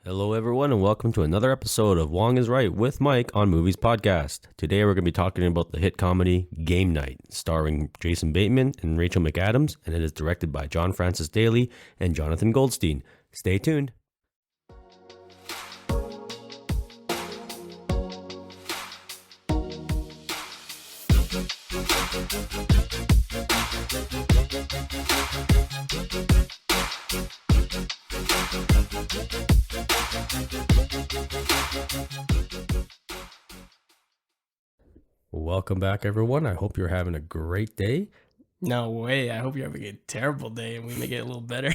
Hello, everyone, and welcome to another episode of Wong is Right with Mike on Movies Podcast. Today, we're going to be talking about the hit comedy Game Night, starring Jason Bateman and Rachel McAdams, and it is directed by John Francis Daley and Jonathan Goldstein. Stay tuned. Welcome back, everyone. I hope you're having a great day. No way. I hope you're having a terrible day and we make it a little better.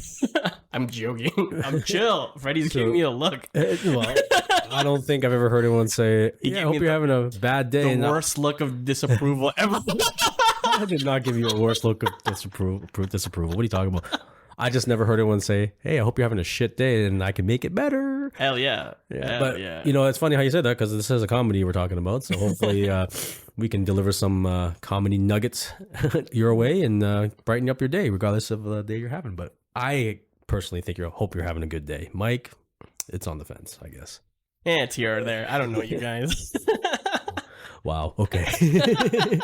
I'm joking. I'm chill. Freddie's giving me a look. Well, I don't think I've ever heard anyone say, I hope you're having a bad day. The worst look of disapproval ever. I did not give you a worst look of disapproval. What are you talking about? I just never heard anyone say, hey, I hope you're having a shit day and I can make it better. Hell yeah. You know, it's funny how you said that because this is a comedy we're talking about. So hopefully we can deliver some comedy nuggets your way and brighten up your day, regardless of the day you're having. But I personally think hope you're having a good day. Mike, it's on the fence, I guess. Yeah, it's here or there. I don't know you guys. Wow. Okay.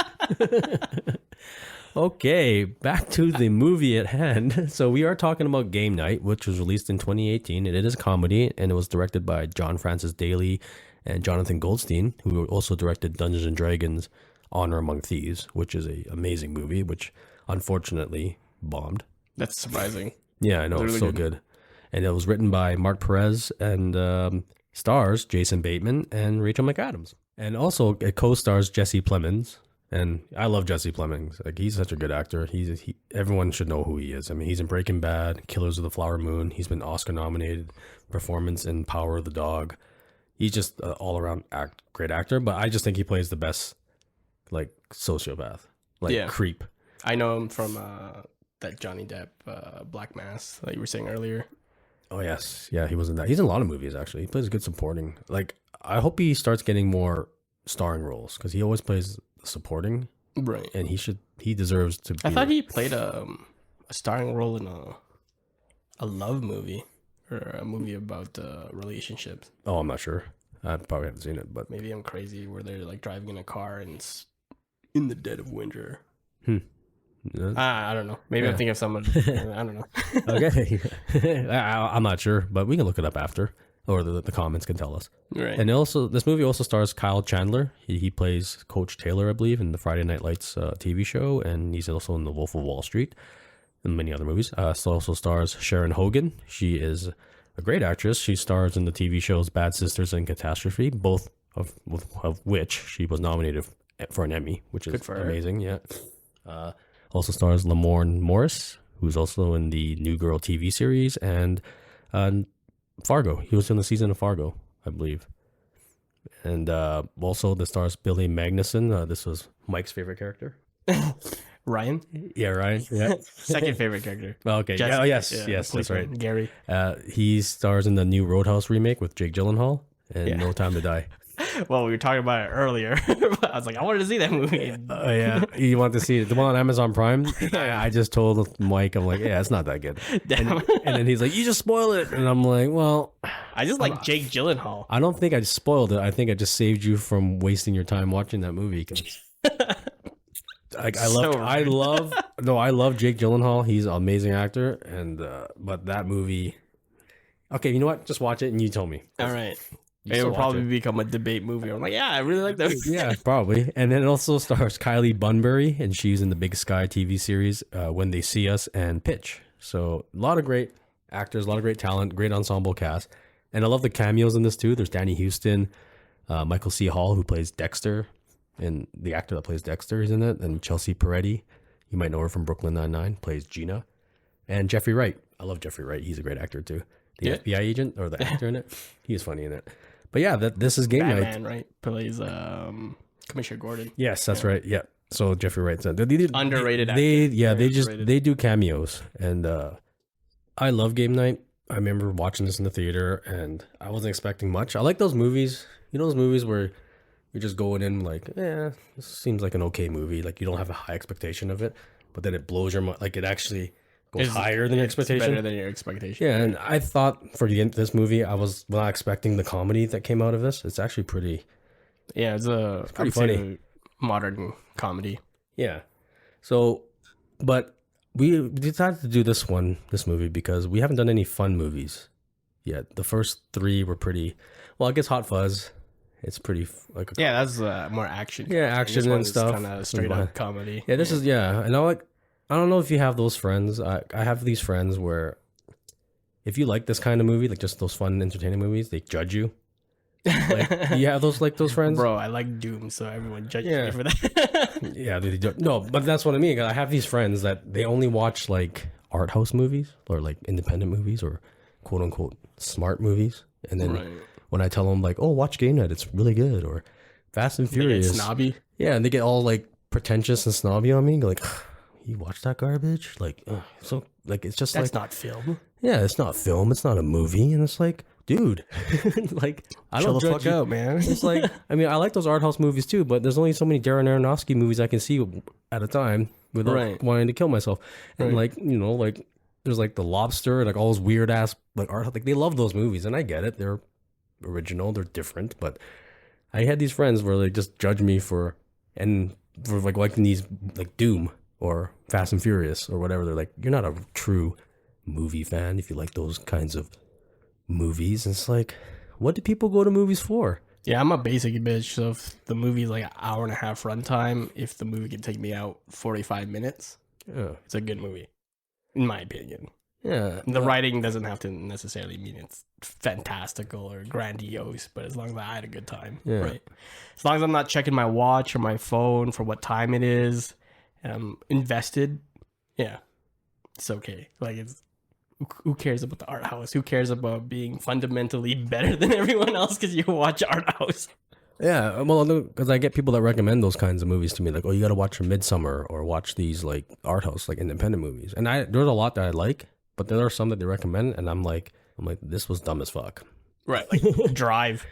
Okay, back to the movie at hand. So we are talking about Game Night, which was released in 2018. It is a comedy, and it was directed by John Francis Daley and Jonathan Goldstein, who also directed Dungeons & Dragons Honor Among Thieves, which is an amazing movie, which unfortunately bombed. That's surprising. Yeah, I know. It's so good. And it was written by Mark Perez and stars Jason Bateman and Rachel McAdams. And also it co-stars Jesse Plemons. And I love Jesse Plemons. Like, he's such a good actor. Everyone should know who he is. I mean, he's in Breaking Bad, Killers of the Flower Moon. He's been Oscar-nominated performance in Power of the Dog. He's just an all-around great actor. But I just think he plays the best, like, sociopath, creep. I know him from that Johnny Depp Black Mass that you were saying earlier. Oh, yes. Yeah, he was in that. He's in a lot of movies, actually. He plays good supporting. Like, I hope he starts getting more starring roles because he always plays supporting, right? And he deserves to be. I thought he played a starring role in a love movie or a movie about relationships. Oh, I'm not sure. I probably haven't seen it, but maybe I'm crazy. Where they're like driving in a car and it's in the dead of winter. I don't know. Maybe I'm thinking of someone. I don't know. Okay, I'm not sure, but we can look it up after. Or the comments can tell us. Right. And this movie also stars Kyle Chandler. He plays Coach Taylor, I believe, in the Friday Night Lights TV show. And he's also in The Wolf of Wall Street and many other movies. So also stars Sharon Hogan. She is a great actress. She stars in the TV shows Bad Sisters and Catastrophe, both of which she was nominated for an Emmy, which is amazing. Yeah. Also stars Lamorne Morris, who's also in the New Girl TV series, and Fargo. He was in the season of Fargo, I believe. And also the stars Billy Magnuson. This was Mike's favorite character. Ryan? Yeah, Ryan. Yeah. Second favorite character. Okay. Jesse. Yes, that's right. Gary. He stars in the new Roadhouse remake with Jake Gyllenhaal and No Time to Die. Well, we were talking about it earlier. I was like, I wanted to see that movie. Yeah, you want to see it? The one on Amazon Prime? I just told Mike, I'm like, yeah, it's not that good. And then he's like, you just spoiled it. And I'm like, well, I just like Jake Gyllenhaal. I don't think I spoiled it. I think I just saved you from wasting your time watching that movie. I love Jake Gyllenhaal. He's an amazing actor. And but that movie, okay, you know what? Just watch it and you tell me. All right. It will probably become a debate movie. I'm like, yeah, I really like that movie. Yeah, probably. And then it also stars Kylie Bunbury, and she's in the Big Sky TV series, When They See Us and Pitch. So a lot of great actors, a lot of great talent, great ensemble cast. And I love the cameos in this too. There's Danny Houston, Michael C. Hall, who plays Dexter, and the actor that plays Dexter is in it, and Chelsea Peretti. You might know her from Brooklyn Nine-Nine, plays Gina. And Jeffrey Wright. I love Jeffrey Wright. He's a great actor too. The FBI agent, or the actor in it. He is funny in it. But yeah, this is Game Night. Batman, right? Plays Commissioner Gordon. Yes, that's right. Yeah. So Jeffrey Wright's underrated. They do cameos, and I love Game Night. I remember watching this in the theater, and I wasn't expecting much. I like those movies. You know, those movies where you're just going in like, this seems like an okay movie. Like, you don't have a high expectation of it, but then it blows your mind. Like, it actually goes higher than your expectation. Better than your expectation. Yeah, and I thought for this movie, I was not expecting the comedy that came out of this. It's actually pretty. Yeah, it's pretty funny modern comedy. Yeah. So, but we decided to do this movie because we haven't done any fun movies yet. The first 3 were pretty. Well, I guess Hot Fuzz. It's pretty like that's more action. Yeah, action and stuff. Kind of straight up comedy. Yeah, this is and I don't know if you have those friends. I have these friends where if you like this kind of movie, like just those fun, entertaining movies, they judge you. Like, you have those friends, bro. I like Doom, so everyone judges me for that. Yeah, they do. No, but that's what I mean. I have these friends that they only watch like art house movies or like independent movies or quote unquote smart movies, and then when I tell them like, oh, watch Game Night, it's really good, or Fast and Furious, snobby. Yeah, and they get all like pretentious and snobby on me. Like, you watch that garbage? Like, so like it's just that's not film. Yeah, it's not film. It's not a movie, and it's like, dude, like I don't chill the fuck out, man. It's like, I mean, I like those art house movies too, but there's only so many Darren Aronofsky movies I can see at a time without wanting to kill myself. And like, you know, like there's like The Lobster, like all those weird ass like art, like they love those movies, and I get it. They're original, they're different, but I had these friends where they just judge me for like liking these like Doom or Fast and Furious or whatever. They're like, you're not a true movie fan if you like those kinds of movies. And it's like, what do people go to movies for? Yeah, I'm a basic bitch. So if the movie's like an hour and a half runtime, if the movie can take me out 45 minutes, it's a good movie, in my opinion. Yeah, the writing doesn't have to necessarily mean it's fantastical or grandiose, but as long as I had a good time, right? As long as I'm not checking my watch or my phone for what time it is, and I'm invested, it's okay. Like, it's who cares about the art house? Who cares about being fundamentally better than everyone else because you watch art house? Yeah, well, because I get people that recommend those kinds of movies to me, like, oh, you got to watch Midsummer or watch these like art house, like independent movies, and there's a lot that I like. But there are some that they recommend, and I'm like, this was dumb as fuck. Right, like Drive.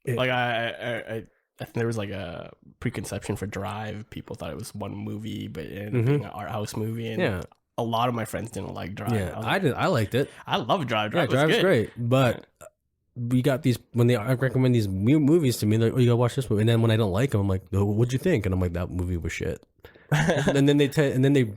Like I think there was like a preconception for Drive. People thought it was one movie, but it ended up being an art house movie. And a lot of my friends didn't like Drive. Yeah, I did. I liked it. I love Drive. Drive Drive's good. Great. But we got these when they recommend these movies to me. They're like, oh, you gotta watch this movie. And then when I don't like them, I'm like, oh, what'd you think? And I'm like, that movie was shit. and then they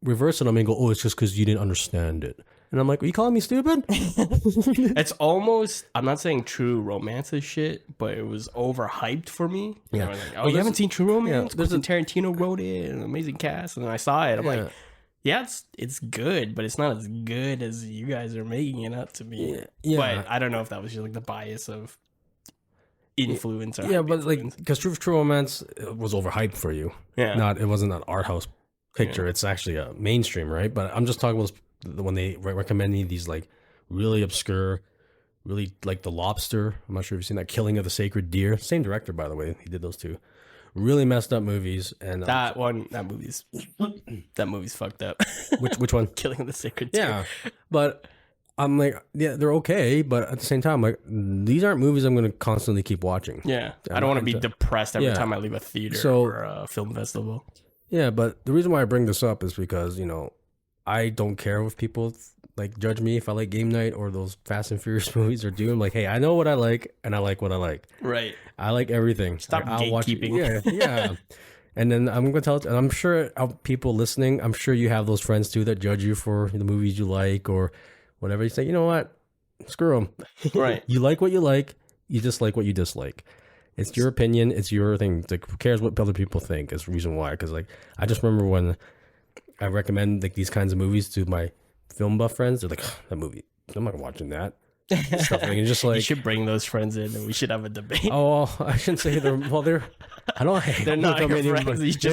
reverse it on me and go, oh, it's just because you didn't understand it. And I'm like, are you calling me stupid? It's almost, I'm not saying True Romance is shit, but it was overhyped for me. Yeah. Like, oh, you haven't seen True Romance? Yeah, Tarantino wrote it, an amazing cast. And then I saw it. I'm like, yeah, it's good, but it's not as good as you guys are making it out to be. Yeah. But I don't know if that was just like the bias of influence. Or but like, because True Romance was overhyped for you. Yeah. It wasn't an art house picture. It's actually a mainstream, right? But I'm just talking about when they recommend these like really obscure, really like The Lobster. I'm not sure if you've seen that. Killing of the Sacred Deer. Same director, by the way. He did those two. Really messed up movies. And that movie's fucked up. Which one? Killing of the Sacred Deer. Yeah, but I'm like, yeah, they're okay, but at the same time, like, these aren't movies I'm going to constantly keep watching. Yeah, I don't want to be depressed every time I leave a theater or a film festival. Yeah, but the reason why I bring this up is because, you know, I don't care if people like judge me if I like Game Night or those Fast and Furious movies or Doom. Like, hey, I know what I like and I like what I like. Right. I like everything. Stop gatekeeping. Yeah. And then I'm going to tell it, and I'm sure people listening, I'm sure you have those friends too that judge you for the movies you like or whatever. You say, you know what? Screw them. Right. You like what you like. You dislike what you dislike. It's your opinion. It's your thing. It's like, who cares what other people think? Is the reason why. Because like, I just remember when I recommend like these kinds of movies to my film buff friends, they're like, that movie, I'm not watching that. Stuff like, and just like, you should bring those friends in, and we should have a debate. Oh, I shouldn't say they're. Well, they're. I don't. They're not your friends.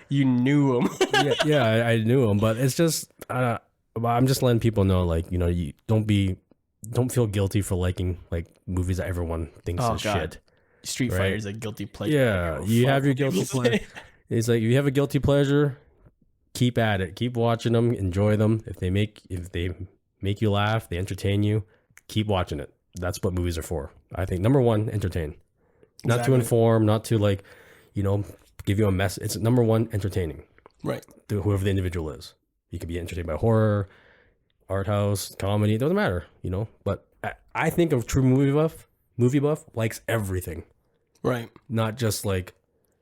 You knew them. I knew them, but it's just. I'm just letting people know, like, you know, you don't feel guilty for liking like movies that everyone thinks is shit. Street Fighter is a guilty pleasure. Yeah, you have your guilty pleasure. It's like, you have a guilty pleasure, keep at it. Keep watching them. Enjoy them. If they make you laugh, they entertain you, keep watching it. That's what movies are for. I think number one, entertain. Not to inform, not to like, you know, give you a mess. It's number one, entertaining. Right. To whoever the individual is. You could be entertained by horror, art house, comedy. It doesn't matter, But I think a true movie buff likes everything, Right. not just like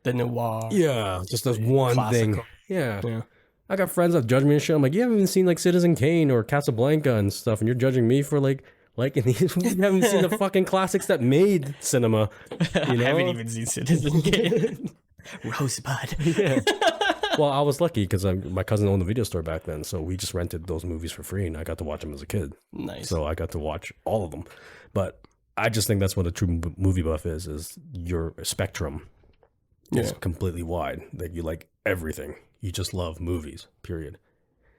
The noir. yeah, just this one classical. thing. Yeah. Yeah. I got friends that judge me and shit. I'm like, you haven't even seen like Citizen Kane or Casablanca and stuff, and you're judging me for like liking these. You haven't seen the fucking classics that made cinema. I haven't even seen Citizen Kane. Rosebud. Yeah. Well, I was lucky because my cousin owned a video store back then, so we just rented those movies for free, and I got to watch them as a kid. Nice. So I got to watch all of them. But I just think that's what a true movie buff is your spectrum is completely wide. Like you like everything. You just love movies, period.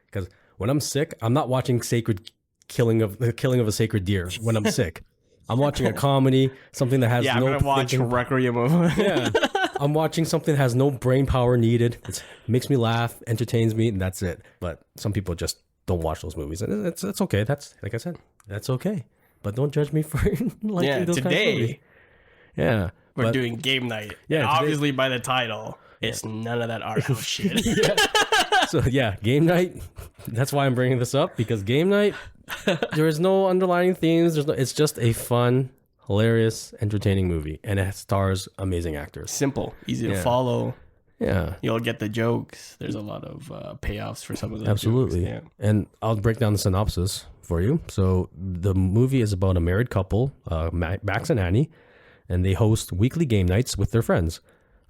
Because when I'm sick, I'm not watching the killing of a sacred deer when I'm sick. I'm watching a comedy, something that has I'm no gonna watch thinking. Requiem of Yeah. I'm watching something that has no brain power needed. It makes me laugh, entertains me, and that's it. But some people just don't watch those movies, and it's okay. That's like I said, that's okay. But don't judge me for liking those kind of movies. Today Yeah, we're doing game night. Yeah, And today- obviously by the title, it's none of that art house shit. So yeah, game night. That's why I'm bringing this up because game night. There is no underlying themes. It's just a fun, hilarious, entertaining movie, and it stars amazing actors. Simple, easy to Yeah. follow. Yeah, You'll get the jokes. There's a lot of payoffs for some of those. absolutely. Jokes. And I'll break down the synopsis for you. So the movie is about a married couple, Max and Annie, and they host weekly game nights with their friends.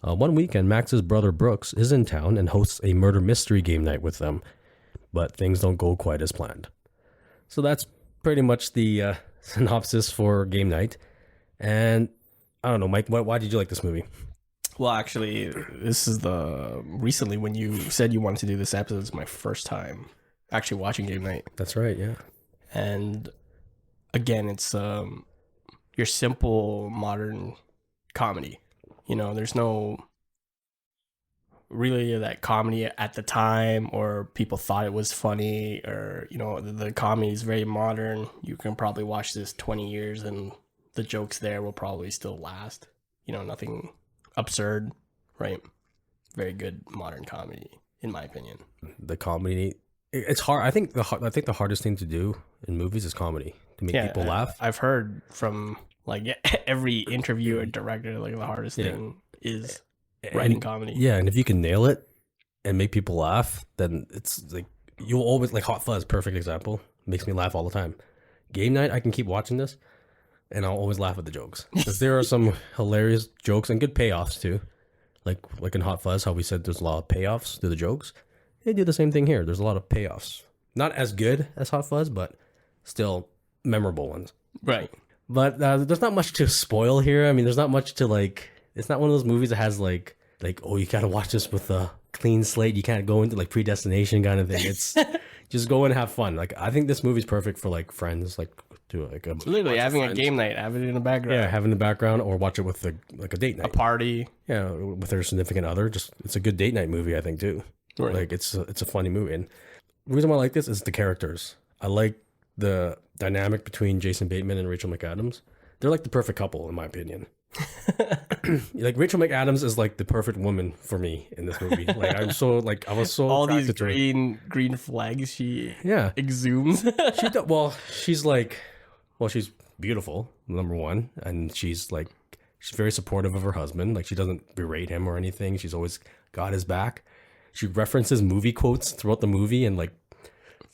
One weekend, Max's brother Brooks is in town and hosts a murder mystery game night with them, but things don't go quite as planned. So that's pretty much the synopsis for game night. And I don't know, Mike, why did you like this movie? Well, actually, this is recently when you said you wanted to do this episode, it's my first time actually watching game night. That's right, yeah. And again, it's your simple modern comedy. There's no really that comedy at the time or people thought it was funny or, the comedy is very modern. You can probably watch this 20 years and the jokes there will probably still last. Nothing absurd, right? Very good modern comedy, in my opinion. The comedy, it's hard. I think the hardest thing to do in movies is comedy, to make people laugh. I've heard from every interview or director, the hardest thing is writing comedy. Yeah, and if you can nail it and make people laugh, then it's like you'll always like Hot Fuzz, perfect example. Makes me laugh all the time. Game night, I can keep watching this, and I'll always laugh at the jokes because there are some hilarious jokes and good payoffs too. Like in Hot Fuzz, how we said there's a lot of payoffs to the jokes. They do the same thing here. There's a lot of payoffs. Not as good as Hot Fuzz, but still memorable ones. Right. But there's not much to spoil here. I mean, there's not much to like. It's not one of those movies that has like oh, you gotta watch this with a clean slate. You can't go into like predestination kind of thing. It's just go and have fun. Like I think this movie's perfect for like friends, like to like literally having a game night, have it in the background. Yeah, have it in the background or watch it with a date night, a party. Yeah, with their significant other. Just it's a good date night movie, I think too. Right. Like it's a funny movie, and the reason why I like this is the characters. I like the dynamic between Jason Bateman and Rachel McAdams. They're like the perfect couple, in my opinion. Like Rachel McAdams is like the perfect woman for me in this movie. Like I was so all these green flags she exhumes. She's beautiful, number one, and she's very supportive of her husband. Like she doesn't berate him or anything. She's always got his back. She references movie quotes throughout the movie and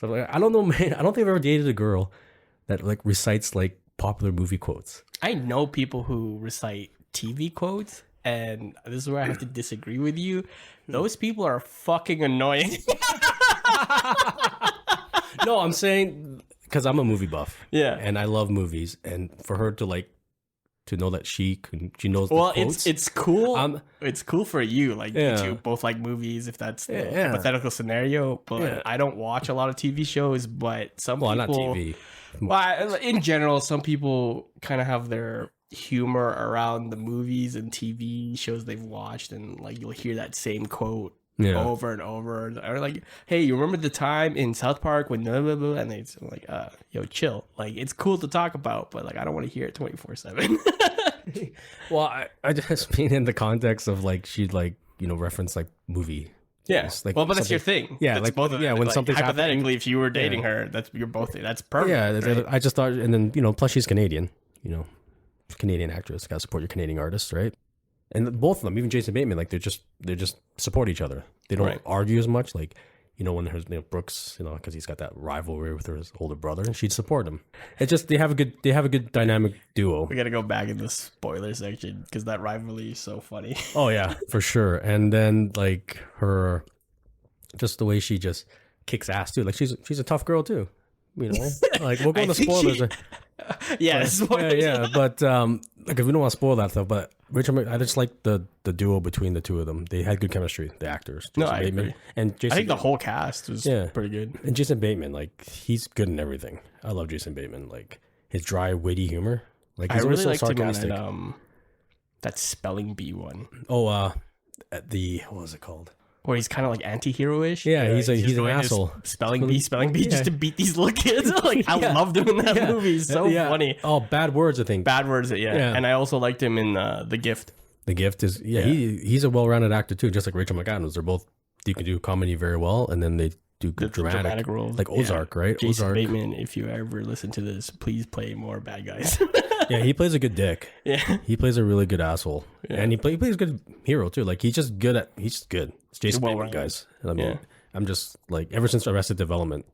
I don't know, man. I don't think I've ever dated a girl that recites popular movie quotes. I know people who recite TV quotes, and this is where I have to disagree with you. Those people are fucking annoying. No, I'm saying because I'm a movie buff. Yeah, and I love movies, and for her to know that she knows. Well, the quotes, it's cool. It's cool for you. You two both like movies, if that's the hypothetical scenario. But I don't watch a lot of TV shows. But some people, not TV. Well, in general, some people kind of have their humor around the movies and TV shows they've watched, and you'll hear that same quote over and over, or hey, you remember the time in South Park when blah, blah, blah, and it's yo, chill. It's cool to talk about, but I don't want to hear it 24/7. Well, I just mean in the context of she'd reference movie Yeah. Like well, but that's your thing. Yeah, that's like both of them. yeah, when like, something's hypothetically, happening, if you were dating her, you're both. That's perfect. Yeah, right? I just thought, and then plus she's Canadian. Canadian actress, gotta support your Canadian artists, right? And both of them, even Jason Bateman, like they just support each other. They don't argue as much. Like when her Brooks, because he's got that rivalry with his older brother, and she'd support him. It's just they have a good dynamic duo. We got to go back in the spoiler section because that rivalry is so funny. Oh yeah, for sure. And then like her, just the way she just kicks ass too. Like she's a tough girl too. Like we'll go into spoilers. Yeah, but like if we don't want to spoil that stuff, but Rachel, I just like the duo between the two of them. They had good chemistry, the actors. Jason I Bateman agree. And Jason I think the whole cast was pretty good. And Jason Bateman, like he's good in everything. I love Jason Bateman, like his dry, witty humor. Like he's I really so liked sarcastic. him in that spelling bee one. Oh, what was it called? Where he's kind of like anti-hero-ish. Yeah, he's an asshole. Spelling bee, just to beat these little kids. Like I loved him in that movie. He's so funny. Oh, Bad Words, I think. Bad Words, yeah. And I also liked him in The Gift. The Gift is he's a well-rounded actor too, just like Rachel McAdams. They're both can do comedy very well, and then they do good dramatic roles, like Ozark, right? Jason Bateman, if you ever listen to this, please play more bad guys. Yeah, he plays a good dick. Yeah, he plays a really good asshole, and he plays a good hero too. Like he's just good. It's Jason Bateman, guys. I mean, I'm just like ever since Arrested Development,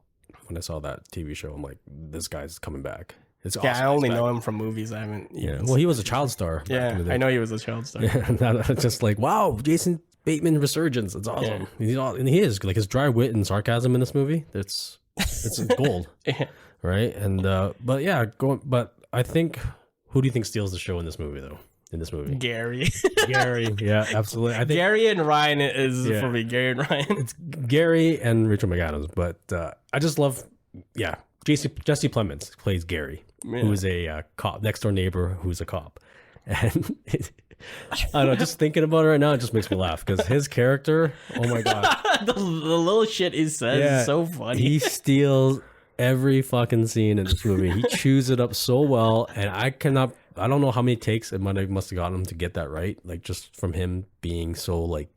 when I saw that TV show, I'm like, this guy's coming back. It's awesome. I only know him from movies. I haven't. Well, he was a child star. Yeah, I know he was a child star. Yeah, just like wow, Jason Bateman resurgence. It's awesome. Yeah. And he is like his dry wit and sarcasm in this movie. It's gold, right? And but I think who do you think steals the show in this movie though? In this movie, Gary, yeah, absolutely. I think Gary and Ryan is for me. Gary and Ryan. It's Gary and Rachel McAdams, but I just love Jesse Plemons plays Gary, who is a cop, next door neighbor who's a cop, and I don't know, just thinking about it right now, it just makes me laugh because his character, oh my god, the little shit he says is so funny. He steals every fucking scene in this movie. He chews it up so well, and I don't know how many takes it must have gotten him to get that right, like just from him being so like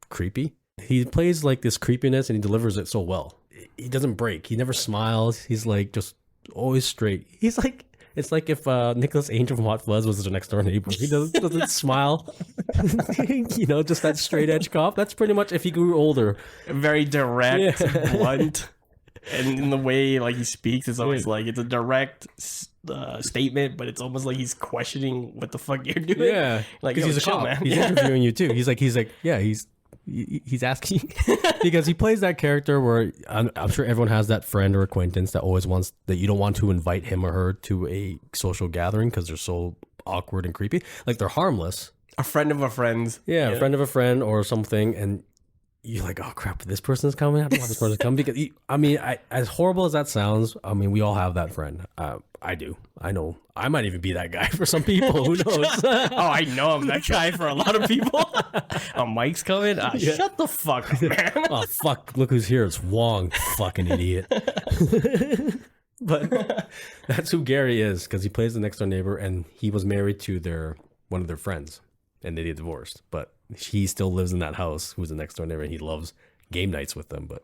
creepy. He plays like this creepiness and he delivers it so well. He doesn't break. He never smiles. He's like just always straight. He's like, it's like if Nicholas Angel from Hot Fuzz was his next door neighbor. He doesn't smile. Just that straight edge cop. That's pretty much if he grew older. Very direct, blunt. And in the way like he speaks, it's always like it's a direct statement, but it's almost like he's questioning what the fuck you're doing. Yeah, like he's a cop. Man. He's interviewing you too. He's like, he's asking because he plays that character where I'm sure everyone has that friend or acquaintance that always wants that you don't want to invite him or her to a social gathering because they're so awkward and creepy. Like they're harmless. A friend of a friend. Yeah, a friend of a friend or something, and you're like, oh crap, this person's coming. I don't want this person to come because as horrible as that sounds, we all have that friend. I do. I know. I might even be that guy for some people. Who knows? I know I'm that guy for a lot of people. Mike's coming. Shut the fuck up, man. Oh fuck! Look who's here. It's Wong. Fucking idiot. But that's who Gary is because he plays the next door neighbor, and he was married to one of their friends, and they get divorced, but he still lives in that house. Who's the next door neighbor, and he loves game nights with them. But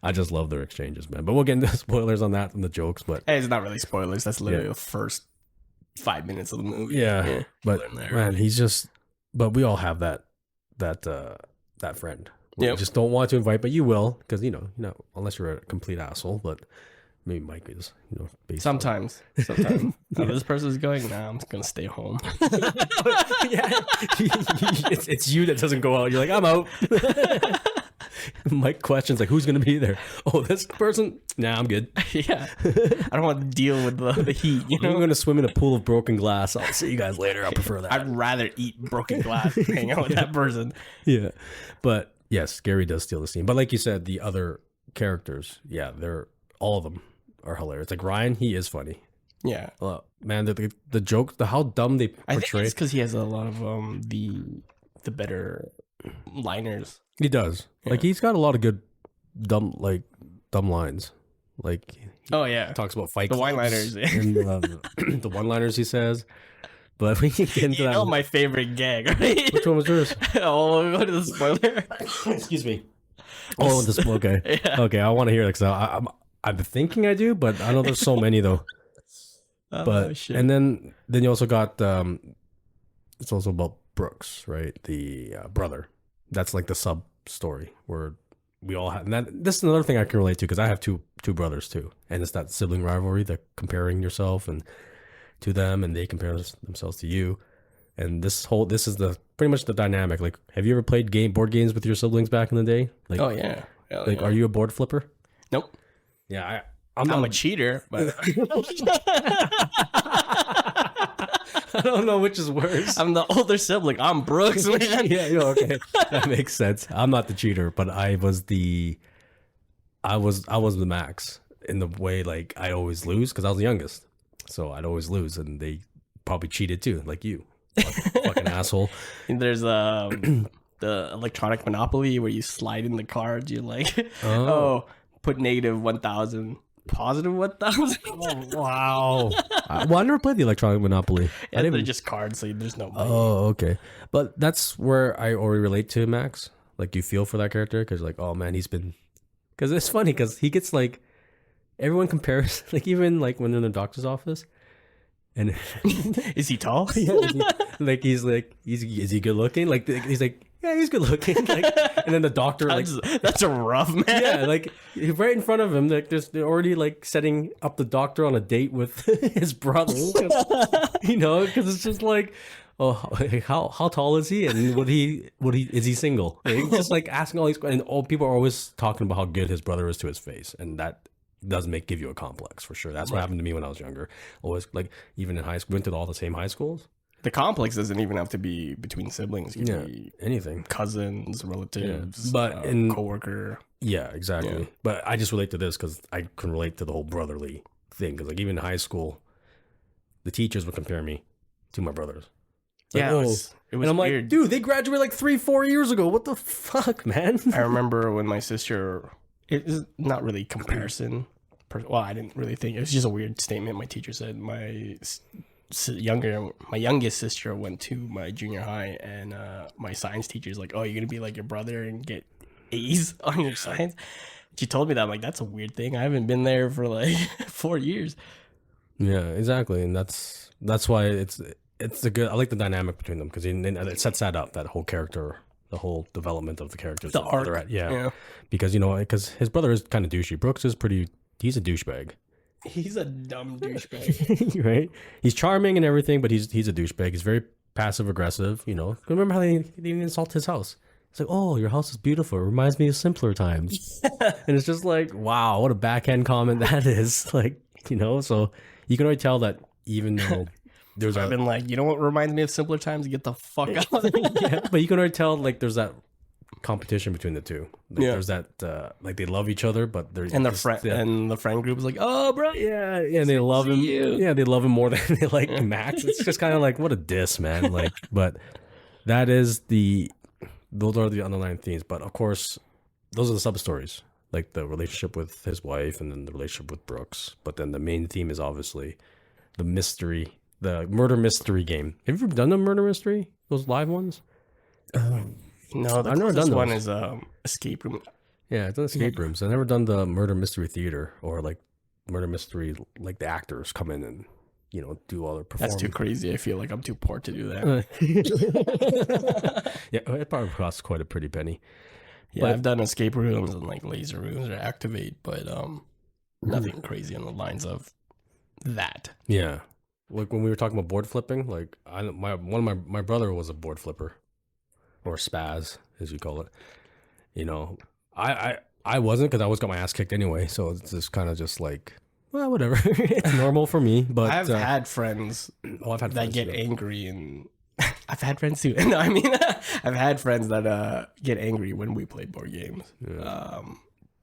I just love their exchanges, man. But we'll get into spoilers on that and the jokes. But it's not really spoilers. That's literally the first 5 minutes of the movie. Yeah. But man, he's just. But we all have that friend. You just don't want to invite, but you will because unless you're a complete asshole. But maybe Mike is. Sometimes. This person's going. Nah, I'm just gonna stay home. It's you that doesn't go out. You're like, I'm out. Mike questions like, who's going to be there? Oh, this person? Nah, I'm good. Yeah. I don't want to deal with the heat, I'm going to swim in a pool of broken glass. I'll see you guys later. I prefer that. I'd rather eat broken glass than hang out with that person. Yeah. But yes, Gary does steal the scene. But like you said, the other characters, all of them are hilarious. Like Ryan, he is funny. Yeah. Man, the joke, how dumb they portray. I think it's because he has a lot of the better liners. He does. Yeah. Like he's got a lot of good dumb lines. Like talks about fight the one-liners. And the one-liners he says. But we can get into that. My favorite gag, right? Which one was yours? Oh, we'll go to the spoiler. Excuse me. Oh, this okay. Yeah. Okay, I want to hear it because I'm thinking I do, but I know there's so many though. But Shit. and then you also got it's also about Brooks, right? The brother. That's like the sub story where we all have. And this is another thing I can relate to because I have two brothers too, and it's that sibling rivalry, the comparing yourself and to them, and they compare themselves to you. And this is the pretty much the dynamic. Like, have you ever played board games with your siblings back in the day? Like, Oh yeah. Hell like, yeah. are you a board flipper? Nope. Yeah, I'm a cheater, but I don't know which is worse. I'm the older sibling. I'm Brooks, man. Yeah, okay, that makes sense. I'm not the cheater, but I was the max in the way, like, I always lose because I was the youngest, so I'd always lose, and they probably cheated too, like you, fucking asshole. And there's the electronic Monopoly where you slide in the cards. You're like, oh put -1,000, +1,000. Oh, wow. Well, I never played the electronic Monopoly. Yeah, they're just cards, so there's no money. Oh, okay. But that's where I already relate to Max. Like, you feel for that character because, like, oh man, he's been. Because it's funny because he gets like, everyone compares, like, even like when they're in the doctor's office, and Is he tall? yeah, is he good looking? Like, he's like, yeah, he's good looking. Like, and then the doctor, like, That's a rough, man. yeah, like right in front of him, like they're already like setting up the doctor on a date with his brother. You know, because it's just like, oh, how tall is he, and would he is he single? Like, just like asking all these questions, and all people are always talking about how good his brother is to his face, and that does give you a complex for sure. That's what happened to me when I was younger. Always, like, even in high school, went to all the same high schools. The complex doesn't even have to be between siblings. It can be anything, cousins, relatives, but in coworker. Yeah, exactly. Yeah. But I just relate to this because I can relate to the whole brotherly thing. Because, like, even in high school, the teachers would compare me to my brothers. Like, yeah, it was and I'm weird. like, dude, they graduated like 3-4 years ago. What the fuck, man? I remember when my sister. It is not really comparison. Well, I didn't really think it was just a weird statement. My teacher said my youngest sister went to my junior high, and my science teacher's like, oh, you're gonna be like your brother and get A's on your science. She told me that. I'm like, that's a weird thing. I haven't been there for like 4 years. Yeah, exactly. And that's why it's a good. I like the dynamic between them because it sets that up, that whole character, the whole development of the characters, the arc. Yeah, because because his brother is kind of douchey. Brooks is he's a douchebag. He's a dumb douchebag. Right? He's charming and everything, but he's a douchebag. He's very passive aggressive, you know. Remember how they insult his house? It's like, oh, your house is beautiful. It reminds me of simpler times. And it's just like, wow, what a backhand comment that is. Like, you know, so you can already tell that even though I've been like, you know what reminds me of simpler times? Get the fuck out. Yeah, but you can already tell, like, there's that competition between the two. Like, there's that like, they love each other, but they're and the friend group is like, oh, bro, yeah, and they love him. Yeah, they love him more than they like Max. It's just kind of like, what a diss, man. Like, but those are the underlying themes. But of course, those are the sub stories, like the relationship with his wife and then the relationship with Brooks. But then the main theme is obviously the mystery, the murder mystery game. Have you ever done a murder mystery? Those live ones? No, I've never done one. Is escape room. Yeah, I've done escape rooms. I've never done the murder mystery theater or like murder mystery, like the actors come in and, you know, do all their performance. That's too crazy. I feel like I'm too poor to do that. Yeah, it probably costs quite a pretty penny. Yeah, I've done escape rooms and like laser rooms or activate, but nothing crazy on the lines of that. Yeah, like when we were talking about board flipping, like my brother was a board flipper. Or spaz, as you call it. You know, I wasn't, because I always got my ass kicked anyway. So it's just kind of just like, well, whatever. It's normal for me. But I've had friends that get angry, and I've had friends too. No, I mean, I've had friends that get angry when we play board games,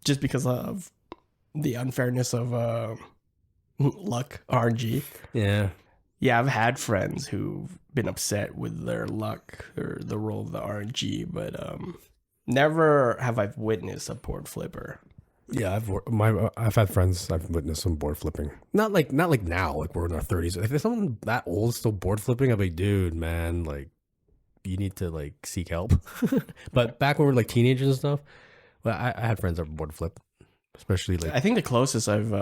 just because of the unfairness of luck RNG. Yeah. Yeah, I've had friends who've been upset with their luck or the roll of the RNG, but never have I witnessed a board flipper. Yeah, I've had friends I've witnessed some board flipping. Not like now, like we're in our 30s. If there's someone that old still board flipping, I'm like, dude, man, like, you need to like seek help. But back when we were like teenagers and stuff, Well, I had friends that were board flip, especially like. I think the closest I've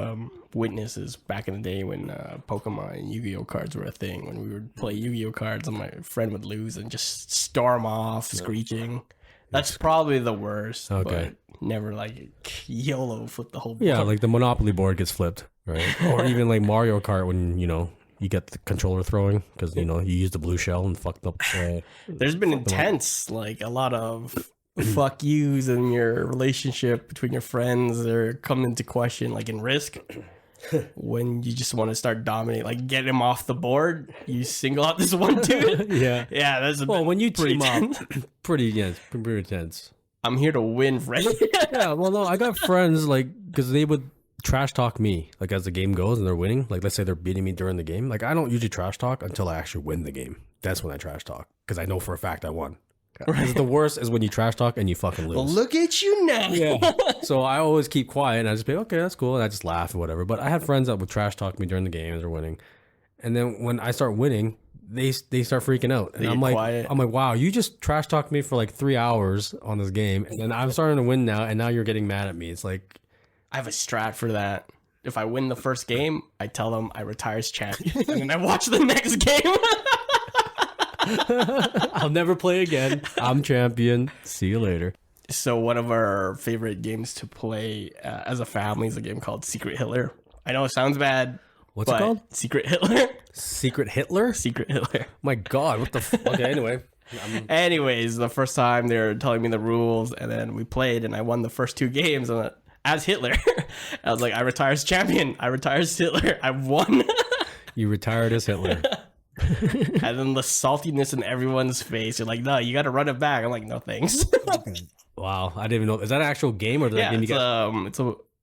witnessed is back in the day when Pokemon and Yu-Gi-Oh cards were a thing. When we would play Yu-Gi-Oh cards, and my friend would lose and just storm off screeching. That's probably the worst. Okay. But never like YOLO flip the whole board. Yeah, like the Monopoly board gets flipped, right? Or even like Mario Kart when you get the controller throwing because you use the blue shell and fucked up. There's been intense, like a lot of fuck yous in your relationship between your friends are come into question, like in Risk. When you just want to start dominating, like get him off the board, you single out this one dude. Yeah, that's when you team up, pretty intense. I'm here to win, friend. Yeah, well, no, I got friends like because they would trash talk me like as the game goes and they're winning. Like let's say they're beating me during the game. Like I don't usually trash talk until I actually win the game. That's when I trash talk because I know for a fact I won. Right. The worst is when you trash talk and you fucking lose. Well, look at you now. Yeah. So I always keep quiet and I just be okay, that's cool, and I just laugh or whatever. But I had friends that would trash talk me during the game as they're winning, and then when I start winning, they start freaking out, and I'm like, wow, you just trash talked me for like 3 hours on this game, and then I'm starting to win now, and now you're getting mad at me. It's like I have a strat for that. If I win the first game, I tell them I retire as champion, and then I watch the next game. I'll never play again. I'm champion. See you later. So one of our favorite games to play as a family is a game called Secret Hitler. I know it sounds bad. What's it called? Secret Hitler. Secret Hitler? Secret Hitler. My God, what the Okay, anyway. Anyways, the first time they were telling me the rules, and then we played, and I won the first 2 games as Hitler. I was like, I retire as champion. I retire as Hitler. I won. You retired as Hitler. And then the saltiness in everyone's face. You're like, no, you got to run it back. I'm like, no, thanks. Wow, I didn't even know. Is that an actual game or game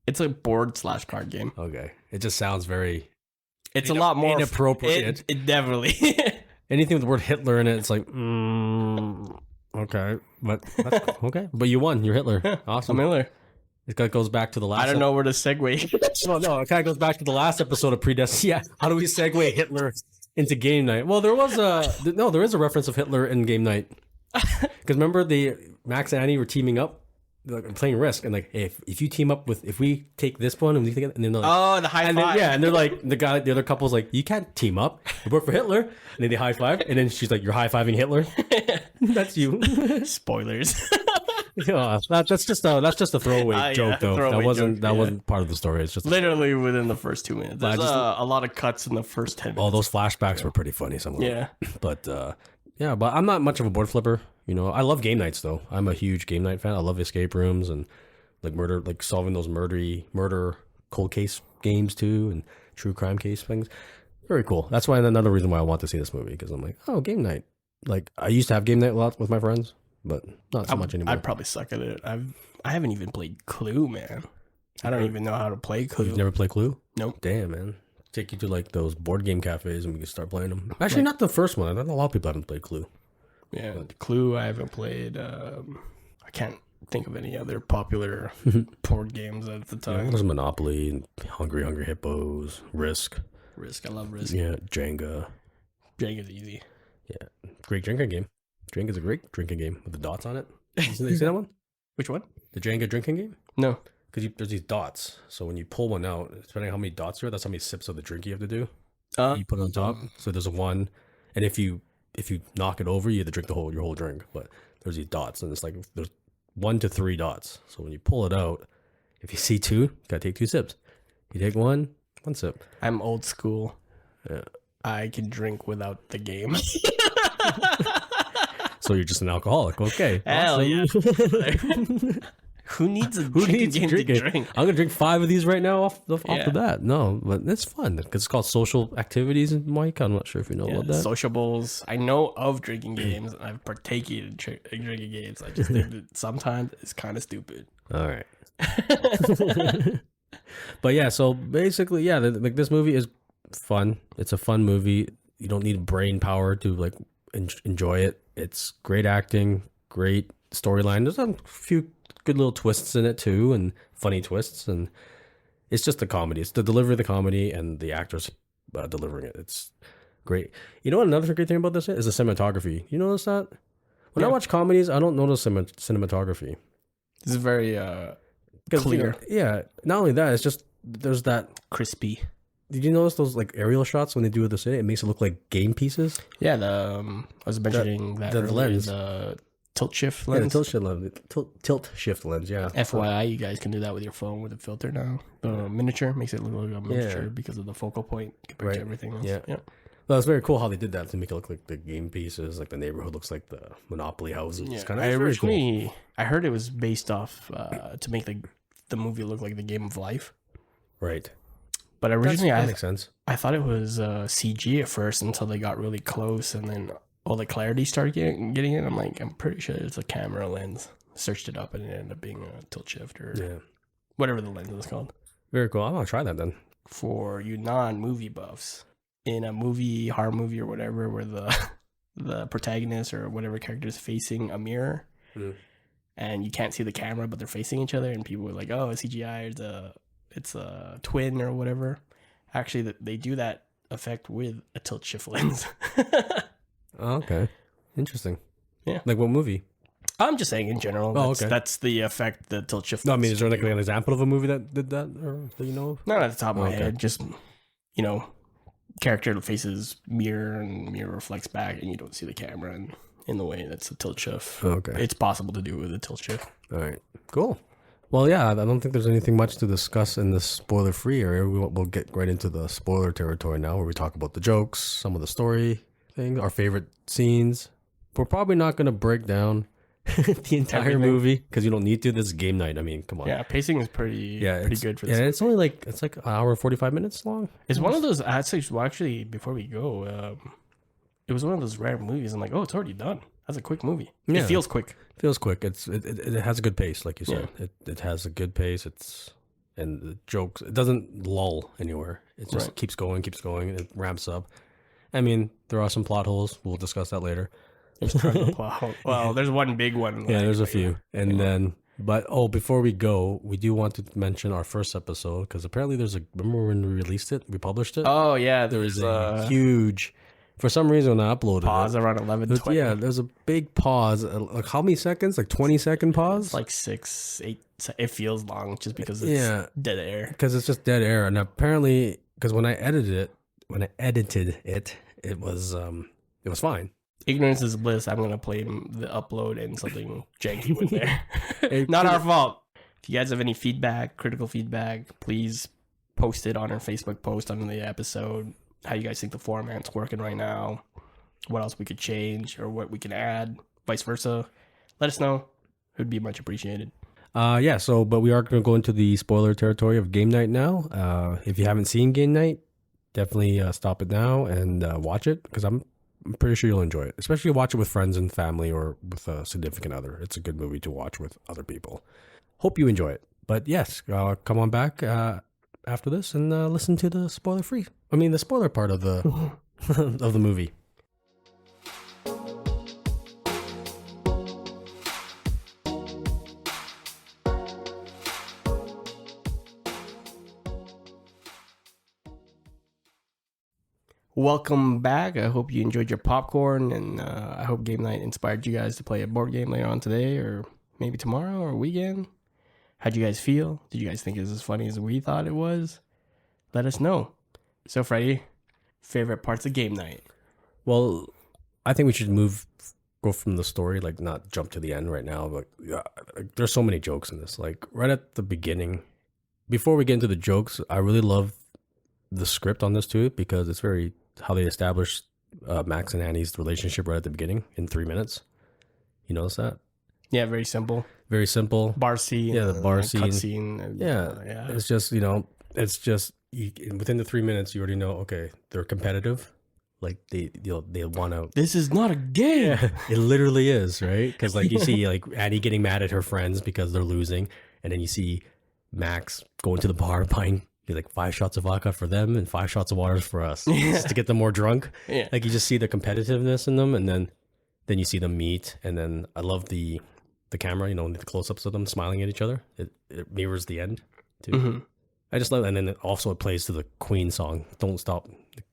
it's a board / card game. Okay, it just sounds very. It's a lot more inappropriate. It definitely. Anything with the word Hitler in it, it's like, okay, but that's, okay, but you won. You're Hitler. Awesome. I'm Hitler. It goes back to the last. I don't know where to segue. No, it kind of goes back to the last episode of Predestined. Yeah, how do we segue Hitler into Game Night? Well, there is a reference of Hitler in Game Night. Because remember, Max and Annie were teaming up, like playing Risk, and like, hey, if you team up if we take this one and we take it, and then they're like, the high five. Then, yeah, and they're like, the other couple's like, you can't team up. You work for Hitler, and then they high five, and then she's like, you're high fiving Hitler. That's you. Spoilers. Yeah, that's just a throwaway joke though. That wasn't part of the story. It's just literally within the first 2 minutes. There's a lot of cuts in the first 10 minutes. All those flashbacks were pretty funny. Yeah. But but I'm not much of a board flipper. I love game nights though. I'm a huge game night fan. I love escape rooms and like murder, like solving those murder cold case games too, and true crime case things. Very cool. That's why another reason why I want to see this movie, because I'm like, oh, game night. Like I used to have game night a lot with my friends, but not so much anymore. I'd probably suck at it. I haven't even played Clue, man. I don't even know how to play Clue. You've never played Clue? Nope. Damn, man. Take you to like those board game cafes and we can start playing them. Actually, not the first one. I think a lot of people haven't played Clue. Yeah, Clue I haven't played. I can't think of any other popular board games at the time. There's Monopoly, and Hungry Hippos, Risk. I love Risk. Yeah, Jenga. Jenga's easy. Yeah, great drinking game. Jenga's a great drinking game with the dots on it. You see that one? Which one? The Jenga drinking game? No. Because there's these dots. So when you pull one out, depending on how many dots there are, that's how many sips of the drink you have to do. You put it on top. So there's a 1. And if you knock it over, you have to drink your whole drink. But there's these dots. And it's like there's 1 to 3 dots. So when you pull it out, if you see 2, you got to take 2 sips. You take 1 sip. I'm old school. Yeah. I can drink without the game. So you're just an alcoholic. Okay. Hell awesome. Yeah. Who needs a game to drink? I'm gonna drink 5 of these right now off the bat. No, but it's fun because it's called social activities. And Mike, I'm not sure if you know about that. Sociables. I know of drinking games. And I've partaken in drinking games. I just think that sometimes it's kind of stupid. All right. But yeah, so basically, yeah, like this movie is fun. It's a fun movie. You don't need brain power to like enjoy it. It's great acting, great storyline. There's a few good little twists in it too, and funny twists, and it's just the comedy. It's the delivery of the comedy and the actors delivering it. It's great. You know what? Another great thing about this is the cinematography. You notice that? When I watch comedies, I don't notice cinematography. This is very clear, yeah. Not only that, it's just there's that. crispy. Did you notice those like aerial shots when they do the city? It makes it look like game pieces. Yeah, I was mentioning that the earlier, lens. the tilt shift Yeah, lens. the tilt shift lens. Yeah. FYI, you guys can do that with your phone with a filter now. The miniature makes it look like a miniature because of the focal point compared to everything else. Yeah. Well, it's very cool how they did that to make it look like the game pieces, like the neighborhood looks like the Monopoly houses. Yeah. It's kind of very cool. I heard it was based off to make the movie look like the Game of Life. Right. But originally, that makes sense. I thought it was CG at first until they got really close, and then all the clarity started getting in. I'm pretty sure it's a camera lens. Searched it up, and it ended up being a tilt shift or whatever the lens is called. Very cool. I'm gonna try that then. For you non-movie buffs, in a movie, horror movie or whatever, where the protagonist or whatever character is facing a mirror, and you can't see the camera, but they're facing each other, and people are like, "Oh, it's CGI, it's a twin or whatever." Actually, they do that effect with a tilt shift lens. Oh, okay, interesting. Yeah, like what movie? I'm just saying in general. That's the effect the tilt shift. No, I mean, is there like an example of a movie that did that, or that you know of? Not at the top of my head. Just character faces mirror and mirror reflects back, and you don't see the camera, and in the way that's a tilt shift. Okay, it's possible to do with a tilt shift. All right, cool. Well, yeah, I don't think there's anything much to discuss in the spoiler-free area. We'll get right into the spoiler territory now, where we talk about the jokes, some of the story things, our favorite scenes. We're probably not going to break down the entire movie because you don't need to. This is game night. I mean, come on. Yeah, pacing is pretty good for this. Yeah, it's only like an hour and 45 minutes long. It's one of those. Actually, before we go, it was one of those rare movies. I'm like, oh, it's already done. That's a quick movie. Yeah. It feels quick. Feels quick. It has a good pace, like you said. Yeah. It has a good pace. And the jokes. It doesn't lull anywhere. It just keeps going. It ramps up. I mean, there are some plot holes. We'll discuss that later. Well, there's one big one. Yeah, there's a few. And then, before we go, we do want to mention our first episode because apparently remember when we released it? We published it? Oh, yeah. There was a huge, for some reason when I uploaded pause around 11:20. Yeah, there's a big pause. Like how many seconds? Like 20-second pause? Like 6, 8. It feels long just because it's dead air. Because it's just dead air. And apparently, because when I edited it, it was fine. Ignorance is bliss. I'm gonna play the upload and something janky with there. Not our fault. If you guys have any feedback, critical feedback, please post it on our Facebook post under the episode. How you guys think the format's working right now? What else we could change or what we can add, vice versa. Let us know. It would be much appreciated. But we are going to go into the spoiler territory of Game Night now. If you haven't seen Game Night, definitely stop it now and watch it because I'm pretty sure you'll enjoy it. Especially watch it with friends and family or with a significant other. It's a good movie to watch with other people. Hope you enjoy it. But yes, come on back after this and listen to the the spoiler part of the of the movie. Welcome back. I hope you enjoyed your popcorn, and I hope Game Night inspired you guys to play a board game later on today or maybe tomorrow or weekend. How'd you guys feel? Did you guys think it was as funny as we thought it was? Let us know. So, Freddie, favorite parts of Game Night? Well, I think we should go from the story, like not jump to the end right now. But there's so many jokes in this. Like right at the beginning, before we get into the jokes, I really love the script on this too because it's very how they established Max and Annie's relationship right at the beginning in 3 minutes. You notice that? Yeah, very simple. Very simple. Bar scene. Yeah, the bar scene. Cutscene. Yeah. It's just within the 3 minutes you already know. Okay, they're competitive. Like they want to. This is not a game. Yeah, it literally is, right? Because like you see like Annie getting mad at her friends because they're losing, and then you see Max going to the bar buying like 5 shots of vodka for them and 5 shots of water for us just to get them more drunk. Yeah. Like you just see the competitiveness in them, and then you see them meet, and then I love the camera, the close-ups of them smiling at each other. It mirrors the end too. Mm-hmm. I just love it. And then it plays to the Queen song, Don't Stop.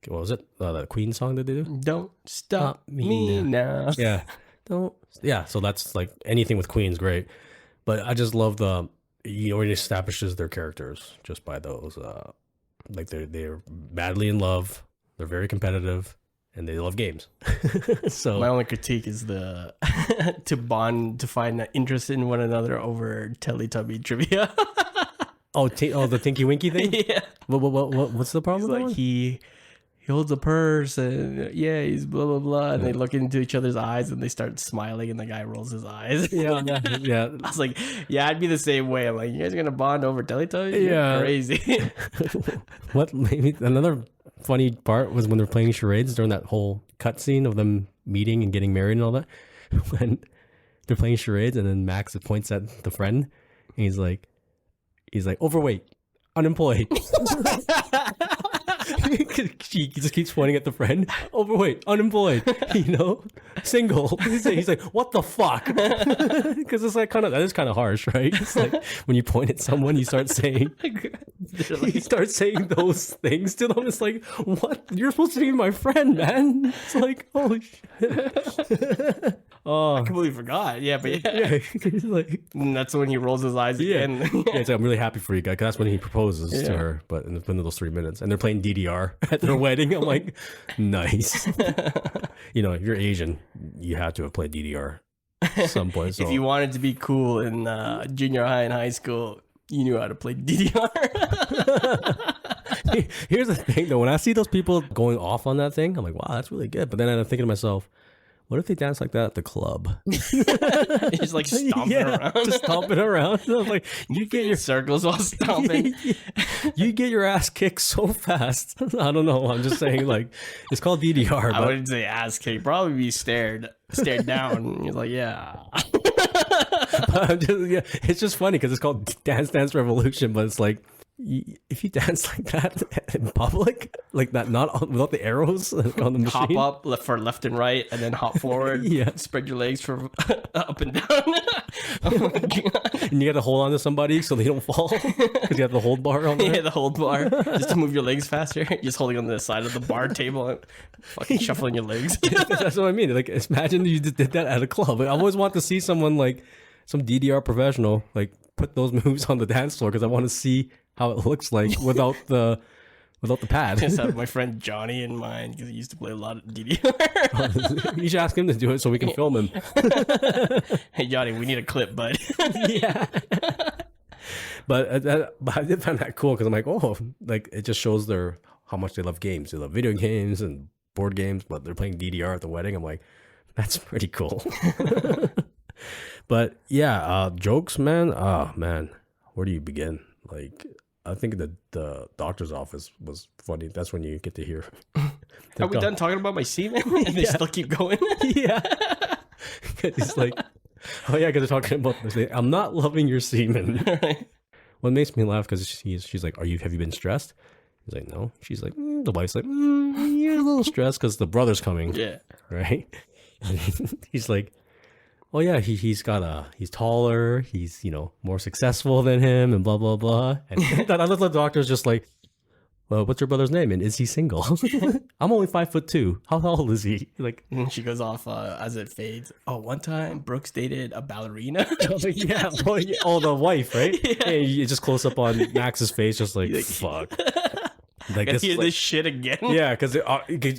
What was it? The Queen song that they do? Don't Stop Me Now. Yeah. So that's like anything with Queen's great. But I just love he already establishes their characters just by those, like they're madly in love, they're very competitive, and they love games. So my only critique is the to find interest in one another over Teletubby trivia. the Tinky Winky thing. Yeah. What's the problem? He's like he holds a purse and he's blah blah blah, and they look into each other's eyes and they start smiling, and the guy rolls his eyes. Yeah. I was like, yeah, I'd be the same way. I'm like, you guys are gonna bond over Teletubbies? Yeah. You're crazy. What maybe another funny part was when they're playing charades during that whole cutscene of them meeting and getting married and all that. When they're playing charades, and then Max points at the friend, and he's like overweight, unemployed. He just keeps pointing at the friend. Overweight, unemployed, single. He's like, what the fuck? Because it's like that is kind of harsh, right? It's like when you point at someone, you start saying those things to them. It's like, what? You're supposed to be my friend, man. It's like, holy shit. Oh, I completely forgot. Yeah, but He's like, and that's when he rolls his eyes again. It's like, I'm really happy for you guys, 'cause that's when he proposes to her. But in those 3 minutes, and they're playing DDR at their wedding. I'm like, nice. If you're Asian, you have to have played DDR at some point. So. If you wanted to be cool in junior high and high school, you knew how to play DDR. Here's the thing, though. When I see those people going off on that thing, I'm like, wow, that's really good. But then I'm thinking to myself, what if they dance like that at the club? Just like stomping around. Just stomping around. I'm like, you get your circles while stomping. You get your ass kicked so fast. I don't know. I'm just saying, like, it's called DDR. I wouldn't say ass kicked. Probably be stared down. You're like, yeah. It's just funny because it's called Dance Revolution, but it's like, if you dance like that in public, like that, not without the arrows on the machine, hop up for left and right, and then hop forward. Spread your legs for up and down. Oh my God. And you got to hold on to somebody so they don't fall because you have the hold bar on there. Yeah, the hold bar, just to move your legs faster. Just holding on the side of the bar table and fucking shuffling your legs. That's what I mean. Like, imagine you just did that at a club. Like, I always want to see someone, like some DDR professional, like put those moves on the dance floor, because I want to see how it looks like without the pad. I just have my friend Johnny in mind because he used to play a lot of DDR. You should ask him to do it so we can film him. Hey Johnny, we need a clip, bud. Yeah. But I did find that cool because I'm like, oh, like it just shows how much they love games. They love video games and board games, but they're playing DDR at the wedding. I'm like, that's pretty cool. But yeah, jokes, man. Oh man, where do you begin? Like, I think the doctor's office was funny. That's when you get to hear. Are we done talking about my semen? And they still keep going. Yeah. It's like, oh yeah, because they're talking about this. I'm not loving your semen. Right. What makes me laugh because she's like, have you been stressed? He's like, no. She's like, the wife's like, you're a little stressed because the brother's coming. Yeah. Right. And he's like, oh yeah, he's taller, he's more successful than him, and blah blah blah. And I love the doctor's just like, well, what's your brother's name and is he single? I'm only 5'2". How old is he? Like, and she goes off as it fades. Oh, one time Brooks dated a ballerina. Yeah, the wife, right? Yeah. And you just close up on Max's face, just like fuck. Like, this shit again. Yeah, because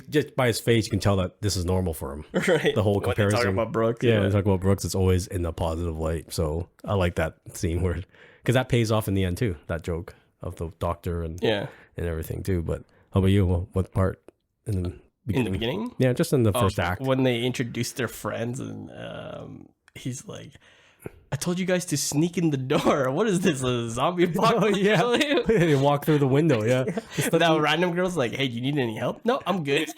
just by his face, you can tell that this is normal for him. Right. The whole comparison. When they talk about Brooks. Yeah, when they talk about Brooks, it's always in a positive light. So I like that scene because that pays off in the end too. That joke of the doctor and everything too. But how about you? What part in the beginning? In the beginning? Yeah, just in the first act. When they introduced their friends and he's like, I told you guys to sneak in the door. What is this, a zombie apocalypse? Oh, yeah. They walk through the window, yeah. That random girl's like, hey, do you need any help? No, I'm good.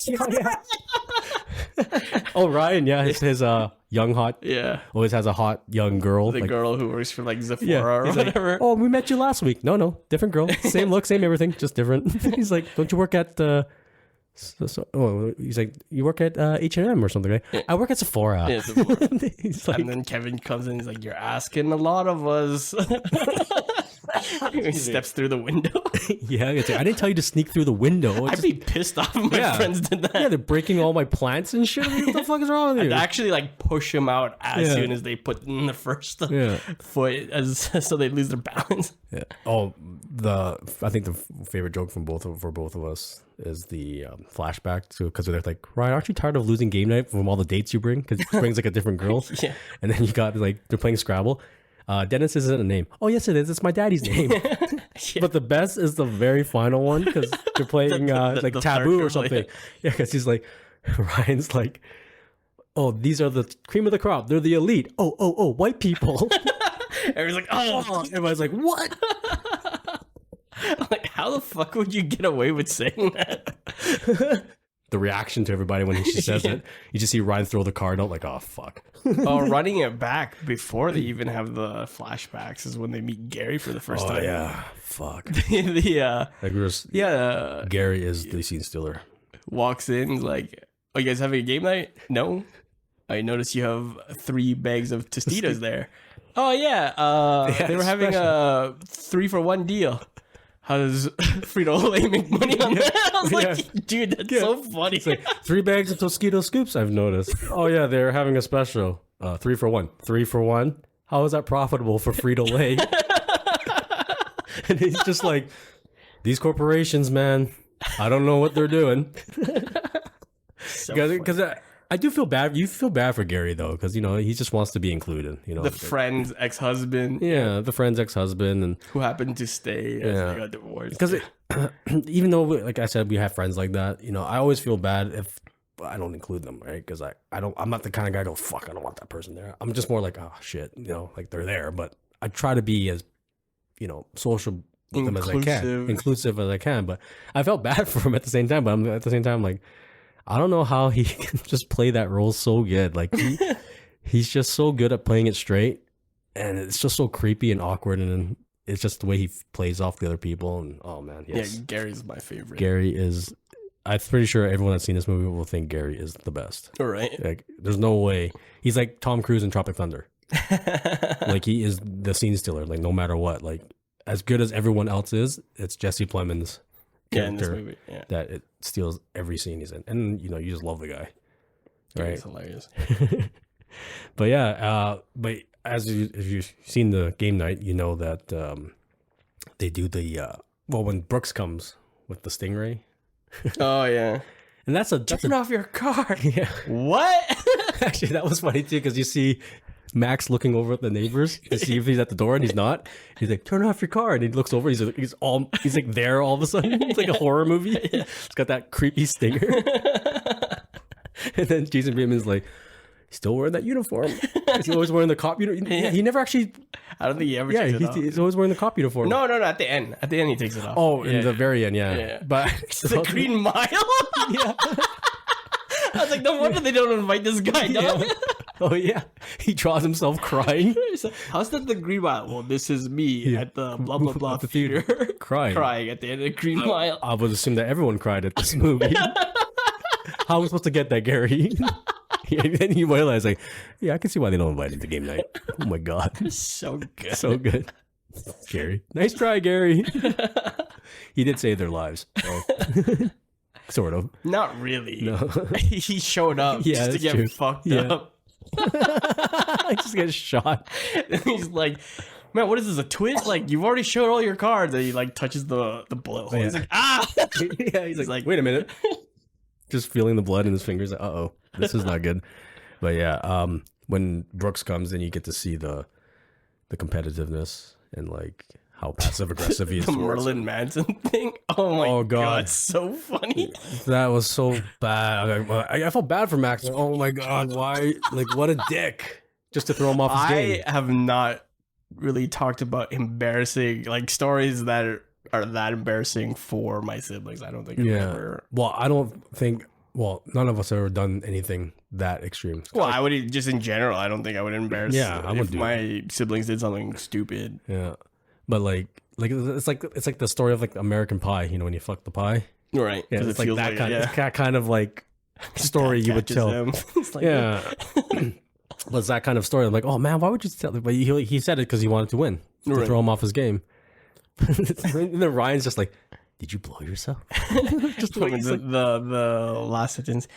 Oh, Ryan, yeah. His young hot. Yeah. Always has a hot young girl. The girl who works for like Sephora or whatever. Like, oh, we met you last week. No, different girl. Same look, same everything, just different. He's like, don't you work at he's like, you work at H&M or something, right? Yeah. I work at Sephora. Yeah, Sephora. He's like, and then Kevin comes in, he's like, you're asking a lot of us. He steps through the window. Yeah, it's like, I didn't tell you to sneak through the window. I'd be pissed off if my friends did that. Yeah, they're breaking all my plants and shit. What the fuck is wrong with you? I'd actually like push them out as soon as they put in the first foot, so they lose their balance. Yeah. Oh, I think the favorite joke from both of us is the flashback to, because they're like, Ryan, aren't you tired of losing game night from all the dates you bring? Because he brings like a different girl. Yeah. And then you got like, they're playing Scrabble. Dennis isn't a name. Oh yes, it is. It's my daddy's name. But the best is the very final one because they're playing like the Taboo or something. Yeah, because he's like, Ryan's like, oh, these are the cream of the crop. They're the elite. Oh, white people. Everyone's like, oh. Everybody's like, what? I'm like, how the fuck would you get away with saying that? The reaction to everybody when she says it, you just see Ryan throw the card out like, oh fuck. Running it back before they even have the flashbacks is when they meet Gary for the first time. Oh yeah, fuck. Gary is the scene stealer. Walks in, he's like, oh, you guys having a game night? No. I noticed you have 3 bags of Tostitos there. Oh yeah, they were having a 3-for-1 deal. How does Frito-Lay make money on that? I was like, dude, that's so funny. It's like 3 bags of Tostitos scoops, I've noticed. Oh yeah, they're having a special. 3-for-1. 3-for-1? How is that profitable for Frito-Lay? And he's just like, these corporations, man, I don't know what they're doing. Because I do feel bad. You feel bad for Gary though, because you know he just wants to be included. You know, the friend's ex-husband. Yeah, the friend's ex-husband, and who happened to stay as they got divorced. Because even though, like I said, we have friends like that. You know, I always feel bad if I don't include them, right? Because I'm not the kind of guy to go, fuck, I don't want that person there. I'm just more like, oh shit, you know, like they're there, but I try to be as, you know, social with them as I can, inclusive as I can. But I felt bad for him at the same time. But I'm at the same time like, I don't know how he can just play that role so good. Like he's just so good at playing it straight, and it's just so creepy and awkward, and it's just the way he plays off the other people. And oh man, yes. Yeah, Gary's my favorite. Gary is. I'm pretty sure everyone that's seen this movie will think Gary is the best. All right. Like, there's no way. He's like Tom Cruise in Tropic Thunder. Like he is the scene stealer. Like no matter what. Like as good as everyone else is, it's Jesse Plemons' character in this movie, that it steals every scene he's in, and you know you just love the guy. Right? It's hilarious. But yeah, but if you've seen the game night, you know that they do the when Brooks comes with the stingray. Oh yeah, and that's turn off your car. Yeah. What? Actually, that was funny too because you see Max looking over at the neighbors to see if he's at the door, and he's not. He's like, "Turn off your car," and he looks over. He's like there all of a sudden. It's like a horror movie. Yeah. It's got that creepy stinger. And then Jason Bateman's like, still wearing that uniform. He's always wearing the cop uniform. Yeah, he never actually. I don't think he ever. Takes it off. He's always wearing the cop uniform. No. At the end, he takes it off. Oh, in the very end, yeah. But the Green Mile. Yeah. I was like, no wonder they don't invite this guy. No? Yeah. Oh yeah, he draws himself crying. How's that the Green Mile? Well, this is me at the blah blah blah theater crying at the end of the Green Mile. I would assume that everyone cried at this movie. How are we supposed to get that, Gary? And then you realize, like, yeah, I can see why they don't invite him to game night. Oh my god, so good, so good. Gary, nice try, Gary. He did save their lives, so. Sort of. Not really. No, he showed up just to get fucked up. I just get shot. And he's like, man, what is this, a twist? Like, you've already showed all your cards. And he like touches the bullet hole. He's like, ah. Yeah, he's like, wait a minute. Just feeling the blood in his fingers. Like, uh-oh, this is not good. But yeah, when Brooks comes in, you get to see the competitiveness and like how passive aggressive he is. The Merlin Manson thing. Oh my god, so funny. That was so bad. I felt bad for Max. Like, oh my god, why? Like, what a dick! Just to throw him off his game. I have not really talked about embarrassing like stories that are that embarrassing for my siblings. I don't think I've ever. Well, I don't think. Well, none of us have ever done anything that extreme. Well, I would just in general. I don't think I would embarrass. Yeah, I would. If my siblings did something stupid. Yeah. But like it's like the story of like American Pie, you know, when you fuck the pie, right? Yeah, it's like that kind of like story you would tell. Like, yeah, but it's that kind of story. I'm like, oh man, why would you tell? But he said it because he wanted to win, to throw him off his game. And then Ryan's just like, did you blow yourself? Just the last sentence.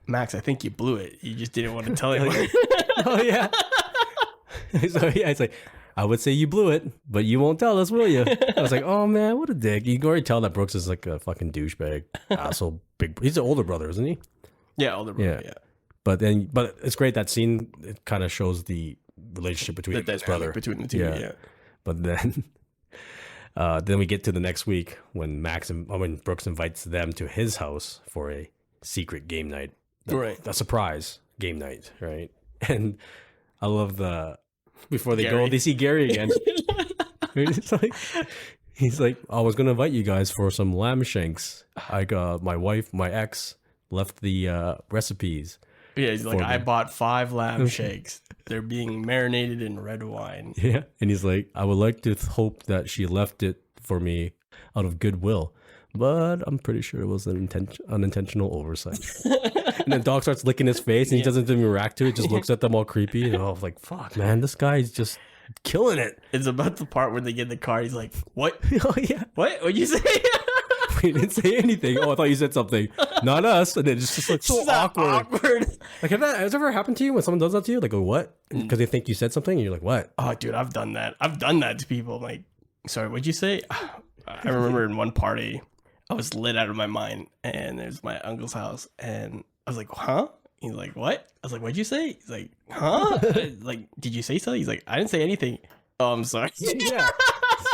Max, I think you blew it. You just didn't want to tell anyone. Oh yeah. So yeah, it's like, I would say you blew it, but you won't tell us, will you? I was like, oh man, what a dick. You can already tell that Brooks is like a fucking douchebag, asshole. He's an older brother, isn't he? Yeah, older brother. Yeah. But it's great that scene. It kind of shows the relationship between his brother, between the two. Yeah. But then we get to the next week when when Brooks invites them to his house for a secret game night, right? A surprise game night, right? And I love before they go, they see Gary again. He's like, I was gonna invite you guys for some lamb shanks. My ex left the recipes. Yeah, he's like, I bought 5 lamb shakes. They're being marinated in red wine. Yeah, and he's like, I would like to hope that she left it for me out of goodwill, but I'm pretty sure it was an unintentional oversight. And then Doc starts licking his face, and he doesn't even react to it. Just looks at them all creepy. And I was like, fuck, man, this guy's just killing it. It's about the part where they get in the car. He's like, what? Oh, yeah. What? What'd you say? We didn't say anything. Oh, I thought you said something. Not us. And then it's just like so awkward. Like, has that ever happened to you when someone does that to you? Like, go, what? Because they think you said something and you're like, what? Oh, dude, I've done that. I've done that to people. I'm like, sorry, what'd you say? I remember in one party, I was lit out of my mind, and there's my uncle's house, and I was like, huh? He's like, what? I was like, what'd you say? He's like, huh? Like, did you say something? He's like, I didn't say anything. Oh, I'm sorry. Yeah.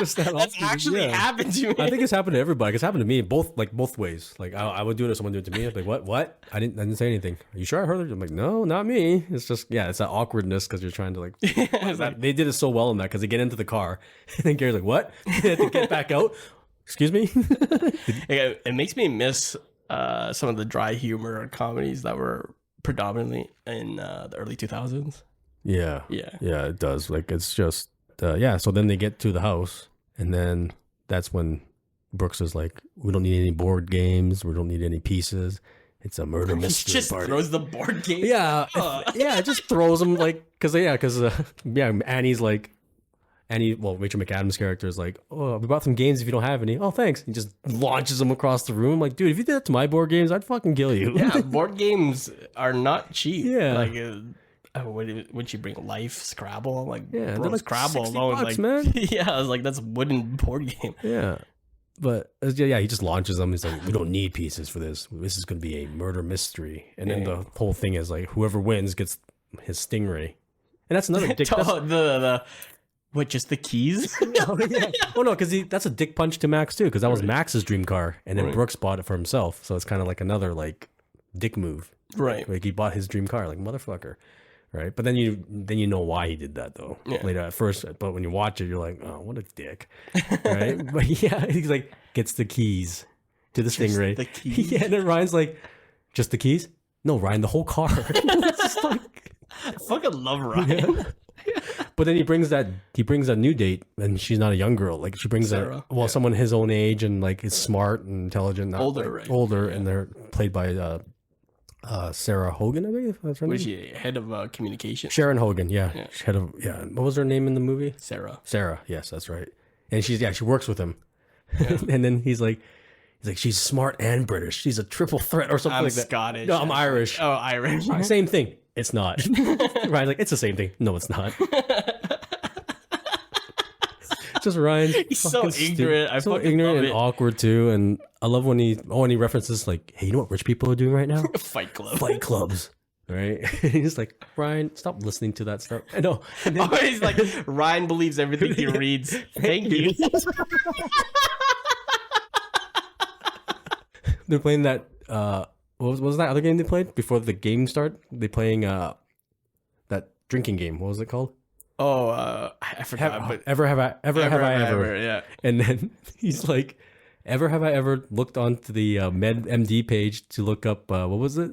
It's just That's actually happened to me. I think it's happened to everybody. It's happened to me both ways. Like I would do it if someone did it to me. I'd be like, what? I didn't say anything. Are you sure I heard it? I'm like, no, not me. It's just, it's that awkwardness because you're trying to like, they did it so well in that because they get into the car and then Gary's like, what? They have to get back out. Excuse me? It makes me miss some of the dry humor comedies that were predominantly in the early 2000s. Yeah, it does. Like, it's just, so then they get to the house, and then that's when Brooks is like, we don't need any board games, we don't need any pieces. It's a murder mystery just party. Throws the board game. Yeah, it just throws them like, because Annie's like, Rachel McAdams' character is like, oh, we brought some games if you don't have any. Oh, thanks. He just launches them across the room. Like, dude, if you did that to my board games, I'd fucking kill you. Yeah, board games are not cheap. Yeah. Like, would she bring Life, Scrabble? I'm like, yeah, bro, like Scrabble alone, bucks, like, man. Yeah, I was like, that's a wooden board game. Yeah. But he just launches them. He's like, we don't need pieces for this. This is going to be a murder mystery. And then the whole thing is like, whoever wins gets his stingray. And that's another dick. What, just the keys? Oh, yeah. Oh, no, because that's a dick punch to Max, too, because that was Max's dream car, and then Brooks bought it for himself. So it's kind of like another, like, dick move. Right. Like, he bought his dream car, like, motherfucker. Right? But then you know why he did that, though. Yeah. Later at first. But when you watch it, you're like, oh, what a dick. Right? But yeah, he's like, gets the keys to the Stingray. The keys? Yeah, and then Ryan's like, just the keys? No, Ryan, the whole car. It's just like... I fucking love Ryan. Yeah. But then he brings that new date, and she's not a young girl. Like, she brings Sarah. Someone his own age and like is smart and intelligent, not older, like, right? Older, and they're played by Sarah Hogan, I think that's her name. Was she head of communication? Sharon Hogan, yeah. Head of What was her name in the movie? Sarah. Yes, that's right. And she works with him. Yeah. And then he's like, she's smart and British. She's a triple threat or something like that. I'm Scottish. No, I'm Irish. Oh, Irish. Same thing. It's not. Ryan's like, it's the same thing. No, it's not. Just Ryan. He's so ignorant. So ignorant and awkward too. And I love when he references like, hey, you know what rich people are doing right now? Fight clubs. Right? He's like, Ryan, stop listening to that stuff. I know. He's like, Ryan believes everything he reads. Thank you. They're playing that. What was that other game they played before the game started? They playing that drinking game. What was it called? Oh, I forgot. Ever have I ever? Yeah. And then he's like, ever have I ever looked onto the MedMD page to look up what was it?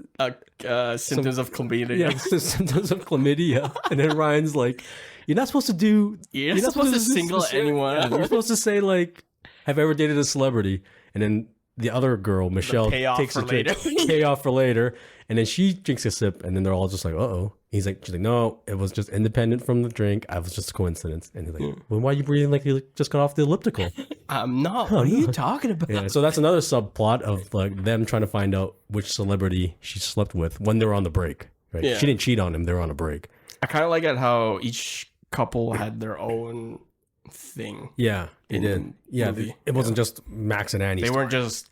Symptoms of chlamydia. Yeah, symptoms of chlamydia. And then Ryan's like, you're not supposed to do. You're not supposed to single anyone. You're supposed to say like, have I ever dated a celebrity? And then the other girl, Michelle, takes a drink, pay off for later, and then she drinks a sip, and then they're all just like, "Uh-oh." She's like, "No, it was just independent from the drink. I was just a coincidence." And he's like, "Well, why are you breathing like you just got off the elliptical?" I'm not. What are you talking about? Yeah, so that's another subplot of like them trying to find out which celebrity she slept with when they were on the break. Right? Yeah. She didn't cheat on him; they were on a break. I kind of like it how each couple had their own thing. Yeah, they did. Yeah, it wasn't just Max and Annie. They weren't just.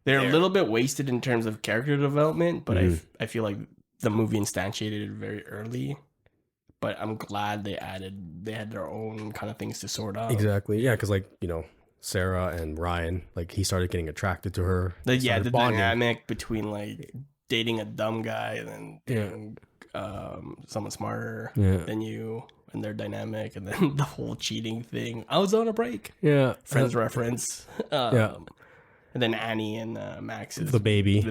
They're a little bit wasted in terms of character development, but I feel like the movie instantiated it very early. But I'm glad they had their own kind of things to sort out. Exactly. Yeah, because like, you know, Sarah and Ryan, like he started getting attracted to her. The dynamic between like dating a dumb guy and then dating someone smarter than you, and their dynamic, and then the whole cheating thing. I was on a break. Yeah. Friends reference. And then Annie and Max is the baby.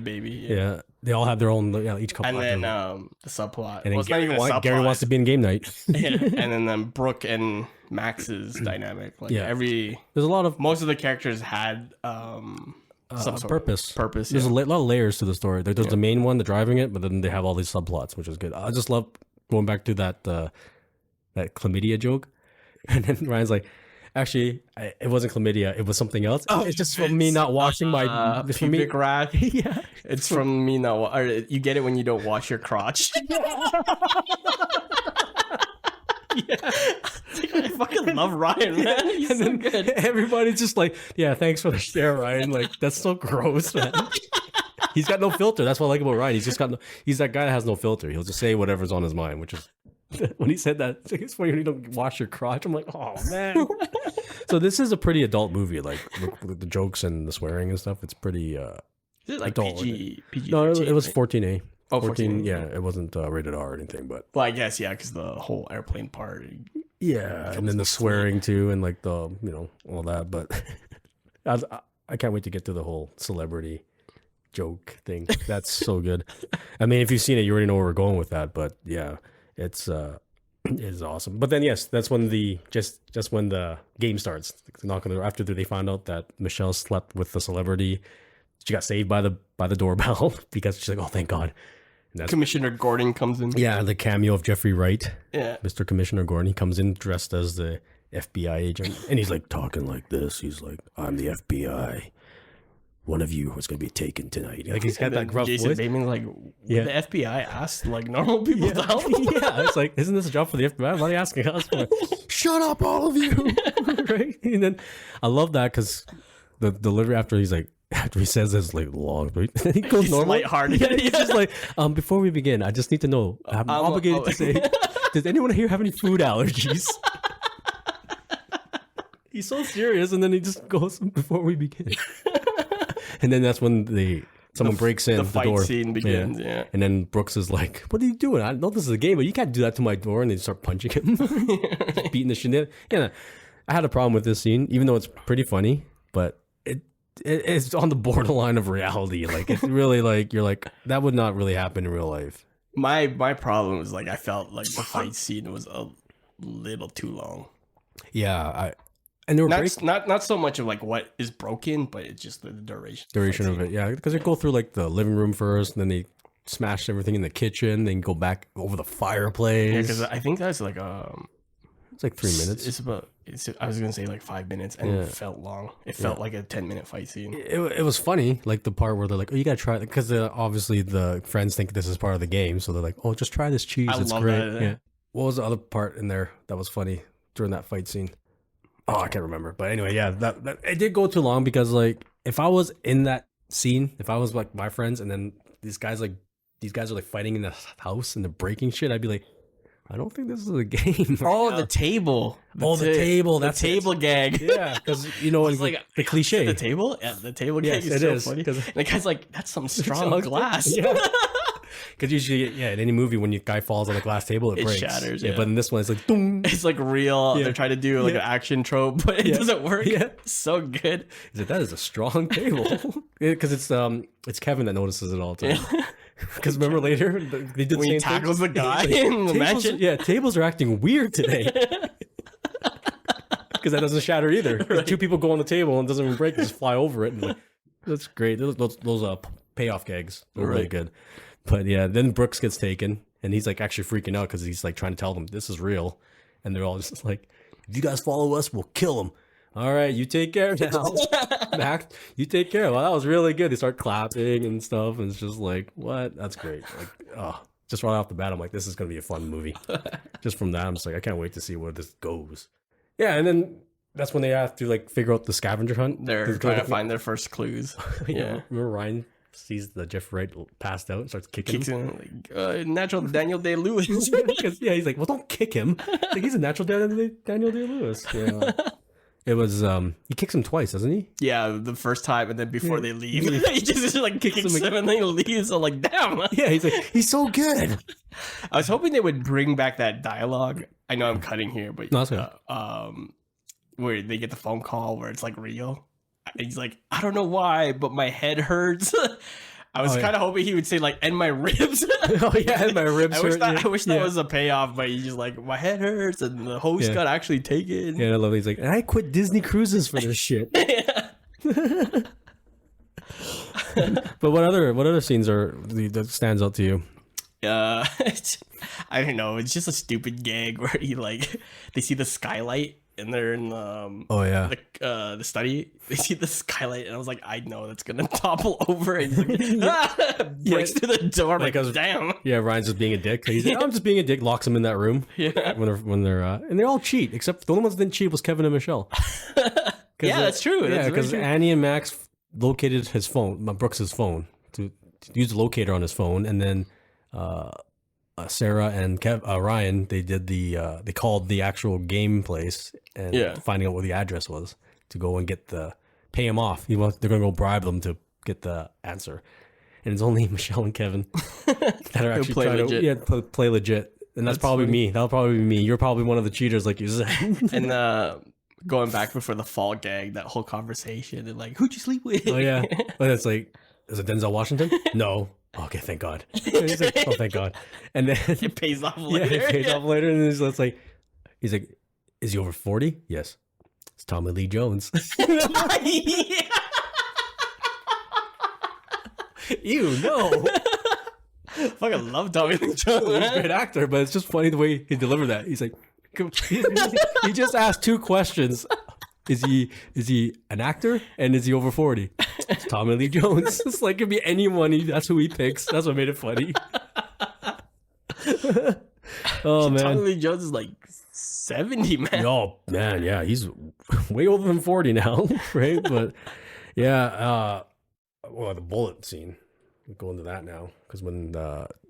Yeah. They all have their own, each couple. And then the subplot. And then Gary wants to be in game night. Yeah. And then Brooke and Max's dynamic. Like there's a lot of most of the characters had some sort of purpose. There's a lot of layers to the story. There's the main one, the driving it, but then they have all these subplots, which is good. I just love going back to that chlamydia joke, and then Ryan's like, actually, it wasn't chlamydia. It was something else. Oh, it's just from me not washing my pubic wrath. Yeah, it's from me not. Or you get it when you don't wash your crotch. Yeah, I fucking love Ryan, man. He's so good. Everybody's just like, yeah, thanks for the share, Ryan. Like, that's so gross, man. He's got no filter. That's what I like about Ryan. He's that guy that has no filter. He'll just say whatever's on his mind, which is. When he said that, it's funny when you don't wash your crotch. I'm like, oh man. So this is a pretty adult movie, like the jokes and the swearing and stuff. It's pretty is it like adult. PG? No, it was 14A. Oh, 14. Yeah, it wasn't rated R or anything, but well, I guess because the whole airplane part. Yeah, and then the swearing too, and like the all that. But I can't wait to get to the whole celebrity joke thing. That's so good. I mean, if you've seen it, you already know where we're going with that. But yeah. It's awesome. But then yes, that's when just when the game starts. After they found out that Michelle slept with the celebrity, she got saved by the doorbell because she's like, oh thank God. And that's Commissioner Gordon comes in. Yeah, the cameo of Jeffrey Wright. Yeah. Mr. Commissioner Gordon. He comes in dressed as the FBI agent, and he's like talking like this. He's like, I'm the FBI. One of you was going to be taken tonight. Like he's got that gruff Jason voice. Bateman, like, the FBI asked like normal people to help. Yeah, it's like, isn't this a job for the FBI? Why are you asking us? Like, shut up, all of you! Right? And then I love that because the delivery after he says this like long, right? He goes normal, lighthearted. Yeah, he's just like, before we begin, I just need to know. I'm obligated to say, does anyone here have any food allergies? He's so serious, and then he just goes, before we begin. And then that's when someone breaks in the fight door. Scene begins. Yeah. And then Brooks is like, "What are you doing? I know this is a game, but you can't do that to my door." And they start punching him, beating the shit out. Yeah, I had a problem with this scene, even though it's pretty funny, but it's on the borderline of reality. Like it's really like you're like that would not really happen in real life. My problem was like I felt like the fight scene was a little too long. Yeah, and they were not so much of like what is broken, but it's just the duration of it. Yeah, because they go through like the living room first, and then they smash everything in the kitchen, then go back over the fireplace. Yeah, because I think that's like it's like 3 minutes. I was gonna say like 5 minutes, and it felt long. It felt like a 10-minute fight scene. It was funny, like the part where they're like, "Oh, you gotta try it," because obviously the friends think this is part of the game, so they're like, "Oh, just try this cheese. It's great." That. Yeah. What was the other part in there that was funny during that fight scene? Oh, I can't remember. But anyway, yeah, that it did go too long because like if I was in that scene, if I was like my friends, and then these guys are like fighting in the house and they're breaking shit, I'd be like, I don't think this is a game. The table. The table. That's the table gag. Yeah, because it's like the cliche. The table? Yeah, the table gag is so funny. And the guy's like, that's some strong glass. Yeah. Because usually, in any movie, when a guy falls on a glass table, it breaks. Shatters. Yeah, but in this one, it's like, boom. It's like real. They're trying to do like an action trope, but it doesn't work. Yeah. It's so good. That is a strong table. Because it's Kevin that notices it all the time. Because remember later, they did when he tackles the guy in the mansion. Yeah, tables are acting weird today. Because that doesn't shatter either. Right. Two people go on the table and it doesn't even break, they just fly over it. And like, That's great. Those payoff gags are really Right. good. But yeah, then Brooks gets taken, and he's like actually freaking out because he's like trying to tell them this is real, and they're all just like, "If you guys follow us, we'll kill him." All right, you take care now, Max. You take care. Well, that was really good. They start clapping and stuff, and it's just like, what? That's great. Like, oh, just right off the bat, I'm like, this is gonna be a fun movie. Just from that, I'm just like, I can't wait to see where this goes. Yeah, and then that's when they have to like figure out the scavenger hunt. They're trying to find their first clues. Yeah. Remember Ryan sees the Jeff Wright passed out and starts kicking Kicks him? in, like, natural Daniel Day-Lewis. Yeah, he's like, well, don't kick him. Like, he's a natural Daniel Day-Lewis. Yeah. It was, he kicks him twice, doesn't he? Yeah, the first time, and then before they leave, he just like kicks him and then he leaves. I'm like, damn. Yeah, he's like, he's so good. I was hoping they would bring back that dialogue. I know I'm cutting here, but No, that's good. where they get the phone call where it's like real. And he's like, I don't know why, but my head hurts. I was kind of hoping he would say like, and my ribs. Oh yeah, and my ribs hurt. I wish that was a payoff, but he's just like, my head hurts, and the host got actually taken. Yeah, I love it. He's like, and I quit Disney cruises for this shit. But what other scenes that stands out to you? I don't know. It's just a stupid gag where they see the skylight and they're in the study. They see the skylight and I was like, I know that's gonna topple over and breaks through the door. Like, damn. Yeah, Ryan's just being a dick. He's like, I'm just being a dick. Locks him in that room. Yeah. When they're and they all cheat except the only ones that didn't cheat was Kevin and Michelle. Yeah, that's true. Yeah, because Annie and Max located his phone, Brooks's phone, to use the locator on his phone, and then Sarah and Ryan, they did they called the actual game place and finding out what the address was to go and pay him off. They're gonna go bribe them to get the answer, and it's only Michelle and Kevin that are actually trying to play legit. And that's probably funny. Me. That'll probably be me. You're probably one of the cheaters, like you said. And going back before the fall gag, that whole conversation, and like, who'd you sleep with? Oh yeah, but it's like, is it Denzel Washington? No. Okay, thank God. He's like, oh, thank God. And then it pays off later. Yeah, it pays off later. And he's like, is he over 40? Yes. It's Tommy Lee Jones. Ew, no. Fucking love Tommy Lee Jones. He's a great actor, but it's just funny the way he delivered that. He's like, he just asked two questions. Is he an actor, and is he over 40? It's Tommy Lee Jones. It's like, it could be anyone. That's who he picks. That's what made it funny. Oh man, Tommy Lee Jones is like 70, man. Oh man, yeah, he's way older than 40 now, right? But yeah, the bullet scene. We'll go into that now because when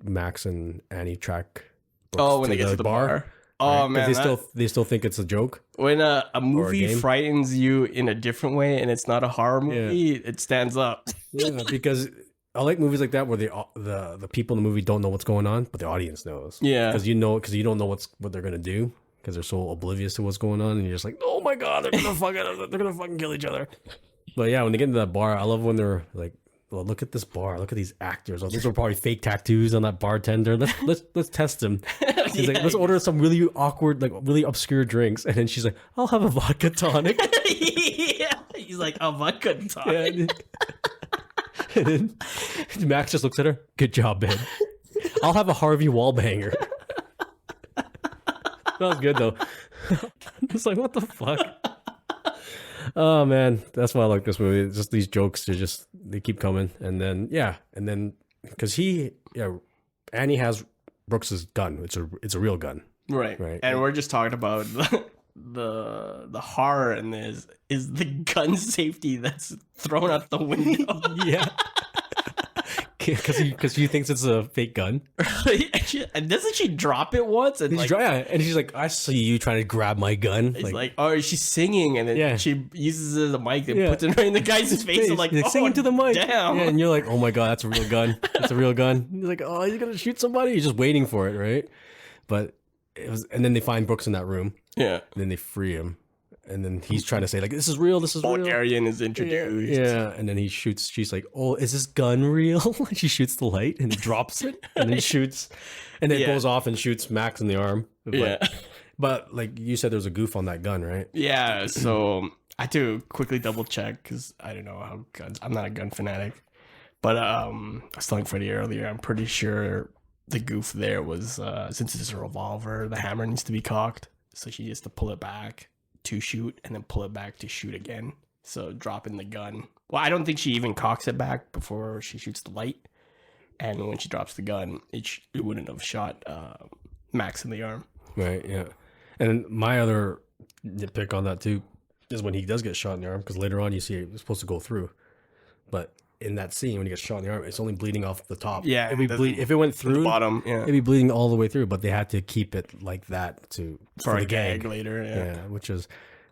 Max and Annie track Brooks when they get to the bar. Oh right? Man, they still think it's a joke. When a movie frightens you in a different way and it's not a horror movie, it stands up. Yeah, because I like movies like that where the people in the movie don't know what's going on, but the audience knows. Yeah, because you don't know what they're gonna do because they're so oblivious to what's going on, and you're just like, oh my god, they're gonna fucking kill each other. But yeah, when they get into that bar, I love when they're like, well, look at this bar. Look at these actors. Oh, these are probably fake tattoos on that bartender. Let's test them. He's like, let's order some really awkward, like really obscure drinks. And then she's like, I'll have a vodka tonic. Yeah. He's like, a vodka tonic. Yeah, and then Max just looks at her. Good job, babe. I'll have a Harvey Wallbanger. That was good though. It's like, what the fuck? Oh man, that's why I like this movie. It's just these jokes, they keep coming, and then because Annie has Brooks's gun. It's a real gun, right? And we're just talking about the horror in this is the gun safety that's thrown out the window. Yeah. Because she thinks it's a fake gun. And doesn't she drop it once? And she's like, I see you trying to grab my gun. It's like, oh, she's singing, and then she uses it as a mic and puts it right in the guy's face. And like, singing to the mic. Damn. Yeah, and you're like, oh my god, that's a real gun. That's a real gun. You're like, oh, you're gonna shoot somebody? You're just waiting for it, right? But and then they find Brooks in that room. Yeah. And then they free him. And then he's trying to say, like, this is real, this is real. Bulgarian is introduced. Yeah, and then he shoots. She's like, oh, is this gun real? She shoots the light and drops it and then shoots. And then goes off and shoots Max in the arm. But like you said, there's a goof on that gun, right? Yeah, so I had to quickly double check because I don't know how guns. I'm not a gun fanatic, but I was telling Freddie earlier. I'm pretty sure the goof there was since it's a revolver, the hammer needs to be cocked, so she has to pull it back to shoot and then pull it back to shoot again. So dropping the gun. Well, I don't think she even cocks it back before she shoots the light. And when she drops the gun, it wouldn't have shot Max in the arm. Right, yeah. And my other nitpick on that, too, is when he does get shot in the arm, because later on you see it's supposed to go through. But in that scene, when he gets shot in the arm, it's only bleeding off the top. Yeah. If it went through, the bottom, yeah. It'd be bleeding all the way through, but they had to keep it like that for a the gag later. Yeah, which is...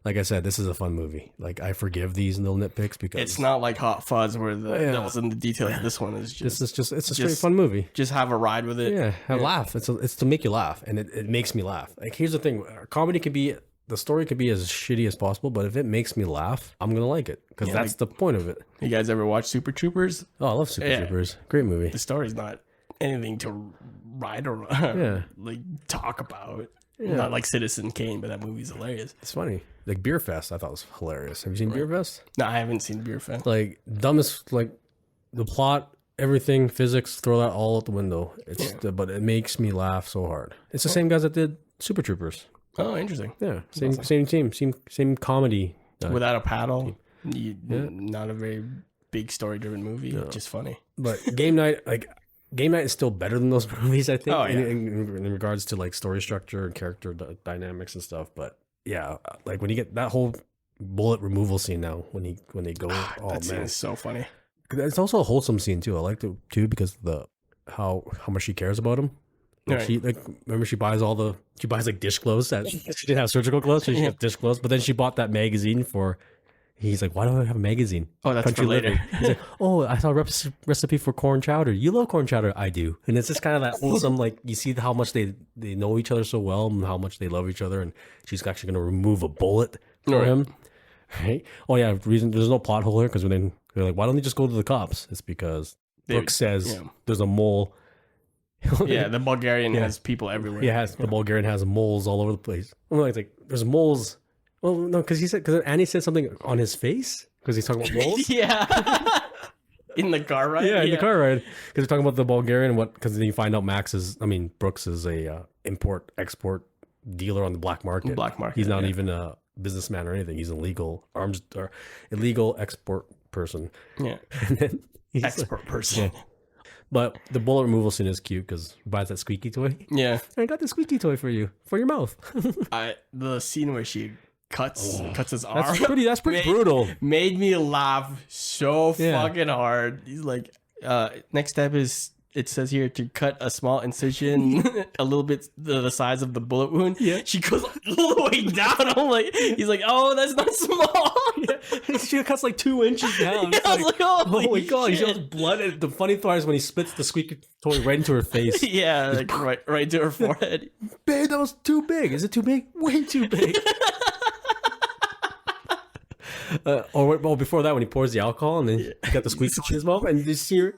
Like I said, this is a fun movie. Like, I forgive these little nitpicks because it's not like Hot Fuzz where the devil's in the details. This one is just it's a straight fun movie. Just have a ride with it. Yeah, laugh. It's to make you laugh, and it makes me laugh. Like, here's the thing: comedy could be the story could be as shitty as possible, but if it makes me laugh, I'm gonna like it because that's the point of it. You guys ever watch Super Troopers? Oh, I love Super Troopers. Great movie. The story's not anything to ride or like talk about. Yeah. Not like Citizen Kane, but that movie's hilarious. It's funny. Like Beer Fest, I thought was hilarious. Have you seen Beer Fest? No, I haven't seen Beer Fest. Like dumbest, like the plot, everything, physics, throw that all out the window. But it makes me laugh so hard. It's the same guys that did Super Troopers. Oh, interesting. Yeah, same team, same comedy. Without a paddle, not a very big story-driven movie. Just funny. But Game Night, Game Night is still better than those movies, I think, in regards to like story structure and character dynamics and stuff. But yeah, like when you get that whole bullet removal scene now, when they go, that scene is so funny. It's also a wholesome scene too. I liked it too because how much she cares about him. Like she remember she buys like dish clothes. She didn't have surgical clothes, so she has dish clothes. But then she bought that magazine for. He's like, why do I have a magazine? Oh, that's for later. He's like, oh, I saw a recipe for corn chowder. You love corn chowder. I do. And it's just kind of that wholesome, like, you see how much they know each other so well and how much they love each other. And she's actually going to remove a bullet for him. Right? Oh, yeah. Reason there's no plot hole here because they're like, why don't they just go to the cops? It's because Brooke says there's a mole. Yeah, the Bulgarian has people everywhere. Yeah, the Bulgarian has moles all over the place. I'm like, there's moles. Well, no, because Annie said something on his face because he's talking about moles. Yeah, in the car ride. Yeah, in the car ride because he's talking about the Bulgarian. Because then you find out Brooks is a import-export dealer on the black market. He's not even a businessman or anything. He's an illegal export person. Yeah, and then export person. Yeah. But the bullet removal scene is cute because he buys that squeaky toy. Yeah, I got the squeaky toy for you for your mouth. The scene where she cuts his arm. That's pretty brutal. Made me laugh so fucking hard. He's like, next step is, it says here, to cut a small incision a little bit the size of the bullet wound. Yeah. She goes all the way down. I'm like, he's like, oh, that's not small. Yeah. She cuts like 2 inches down. Yeah, I was like, oh my God. He shows blood. And the funny part is when he spits the squeaky toy right into her face. Yeah, like right to her forehead. Babe, that was too big. Is it too big? Way too big. Or before that, when he pours the alcohol and then he got the squeak in his mouth, and you just hear,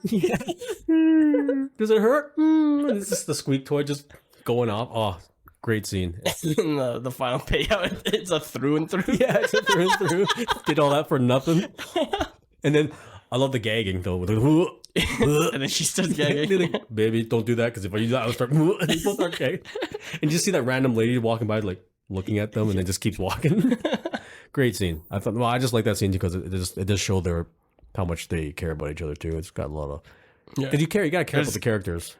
does it hurt? And it's just the squeak toy just going off. Oh, great scene. And the final payout, it's a through and through. Yeah, it's a through and through. Did all that for nothing. And then I love the gagging though. And then she starts gagging. Baby, don't do that because if I do that, I'll start. And people start gagging. And you just see that random lady walking by, like looking at them, and then just keeps walking. Great scene. I just like that scene because it does show how much they care about each other too. It's got a lot of because you gotta care about the characters.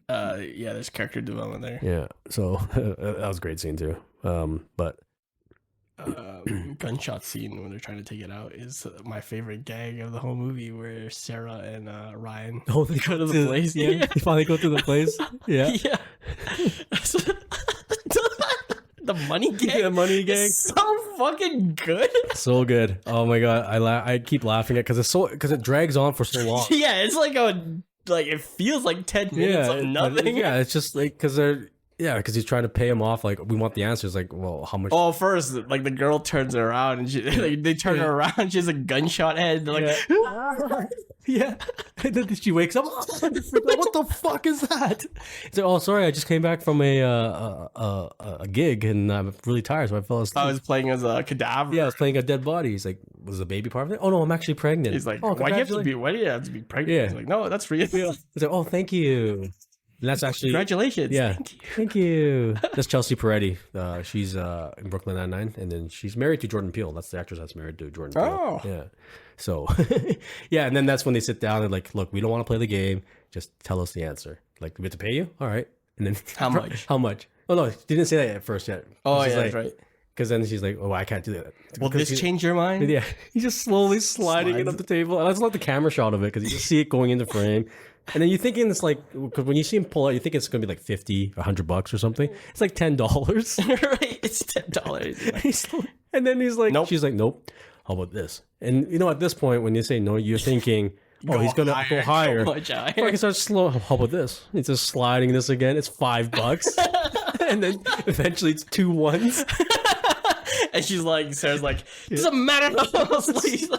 There's character development there. Yeah, so that was a great scene too. But gunshot scene when they're trying to take it out is my favorite gag of the whole movie, where Sarah and Ryan they go to the place. Yeah, they finally go to the place. Yeah. The money gag. The money gag. So fucking good. So good. Oh my God. I keep laughing at because it drags on for so long. Yeah, it's like it feels like 10 minutes of nothing. Yeah, it's just like because he's trying to pay him off. Like, we want the answers. Like, well, how much? Oh, first, like the girl turns around and they turn her around. She has a gunshot head. They're like, Yeah. And then she wakes up. What the fuck is that? It's like, oh, sorry, I just came back from a gig and I'm really tired, so I fell asleep. I was playing as a cadaver. Yeah, I was playing a dead body. He's like, was the baby part of it? Oh no, I'm actually pregnant. He's like, oh, why do you have to be pregnant? Yeah. He's like, no, that's real. He's like, oh, thank you. And that's actually Congratulations. Yeah, Thank you. That's Chelsea Peretti. She's in Brooklyn Nine-Nine, and then she's married to Jordan Peele. That's the actress that's married to Jordan Peele. Oh, yeah. So, yeah, and then that's when they sit down and like, look, we don't want to play the game. Just tell us the answer. Like, we have to pay you, all right? And then how much? How much? Oh no, she didn't say that at first yet. Oh yeah, like, that's right. Because then she's like, oh, I can't do that. Will this change your mind? Yeah, he's just slowly sliding it up the table. And I just love the camera shot of it because you just see it going into frame. And then you're thinking it's like, because when you see him pull out, you think it's going to be like $50, $100 or something. It's like $10. Right? It's $10. And then he's like, nope. She's like, nope. How about this? And you know, at this point, when you say no, you're thinking, oh, he's going to go higher. So much higher. I can start slow. How about this? He's just sliding this again. It's $5. And then eventually it's 2 ones. And she's like, Sarah's like, doesn't matter how slow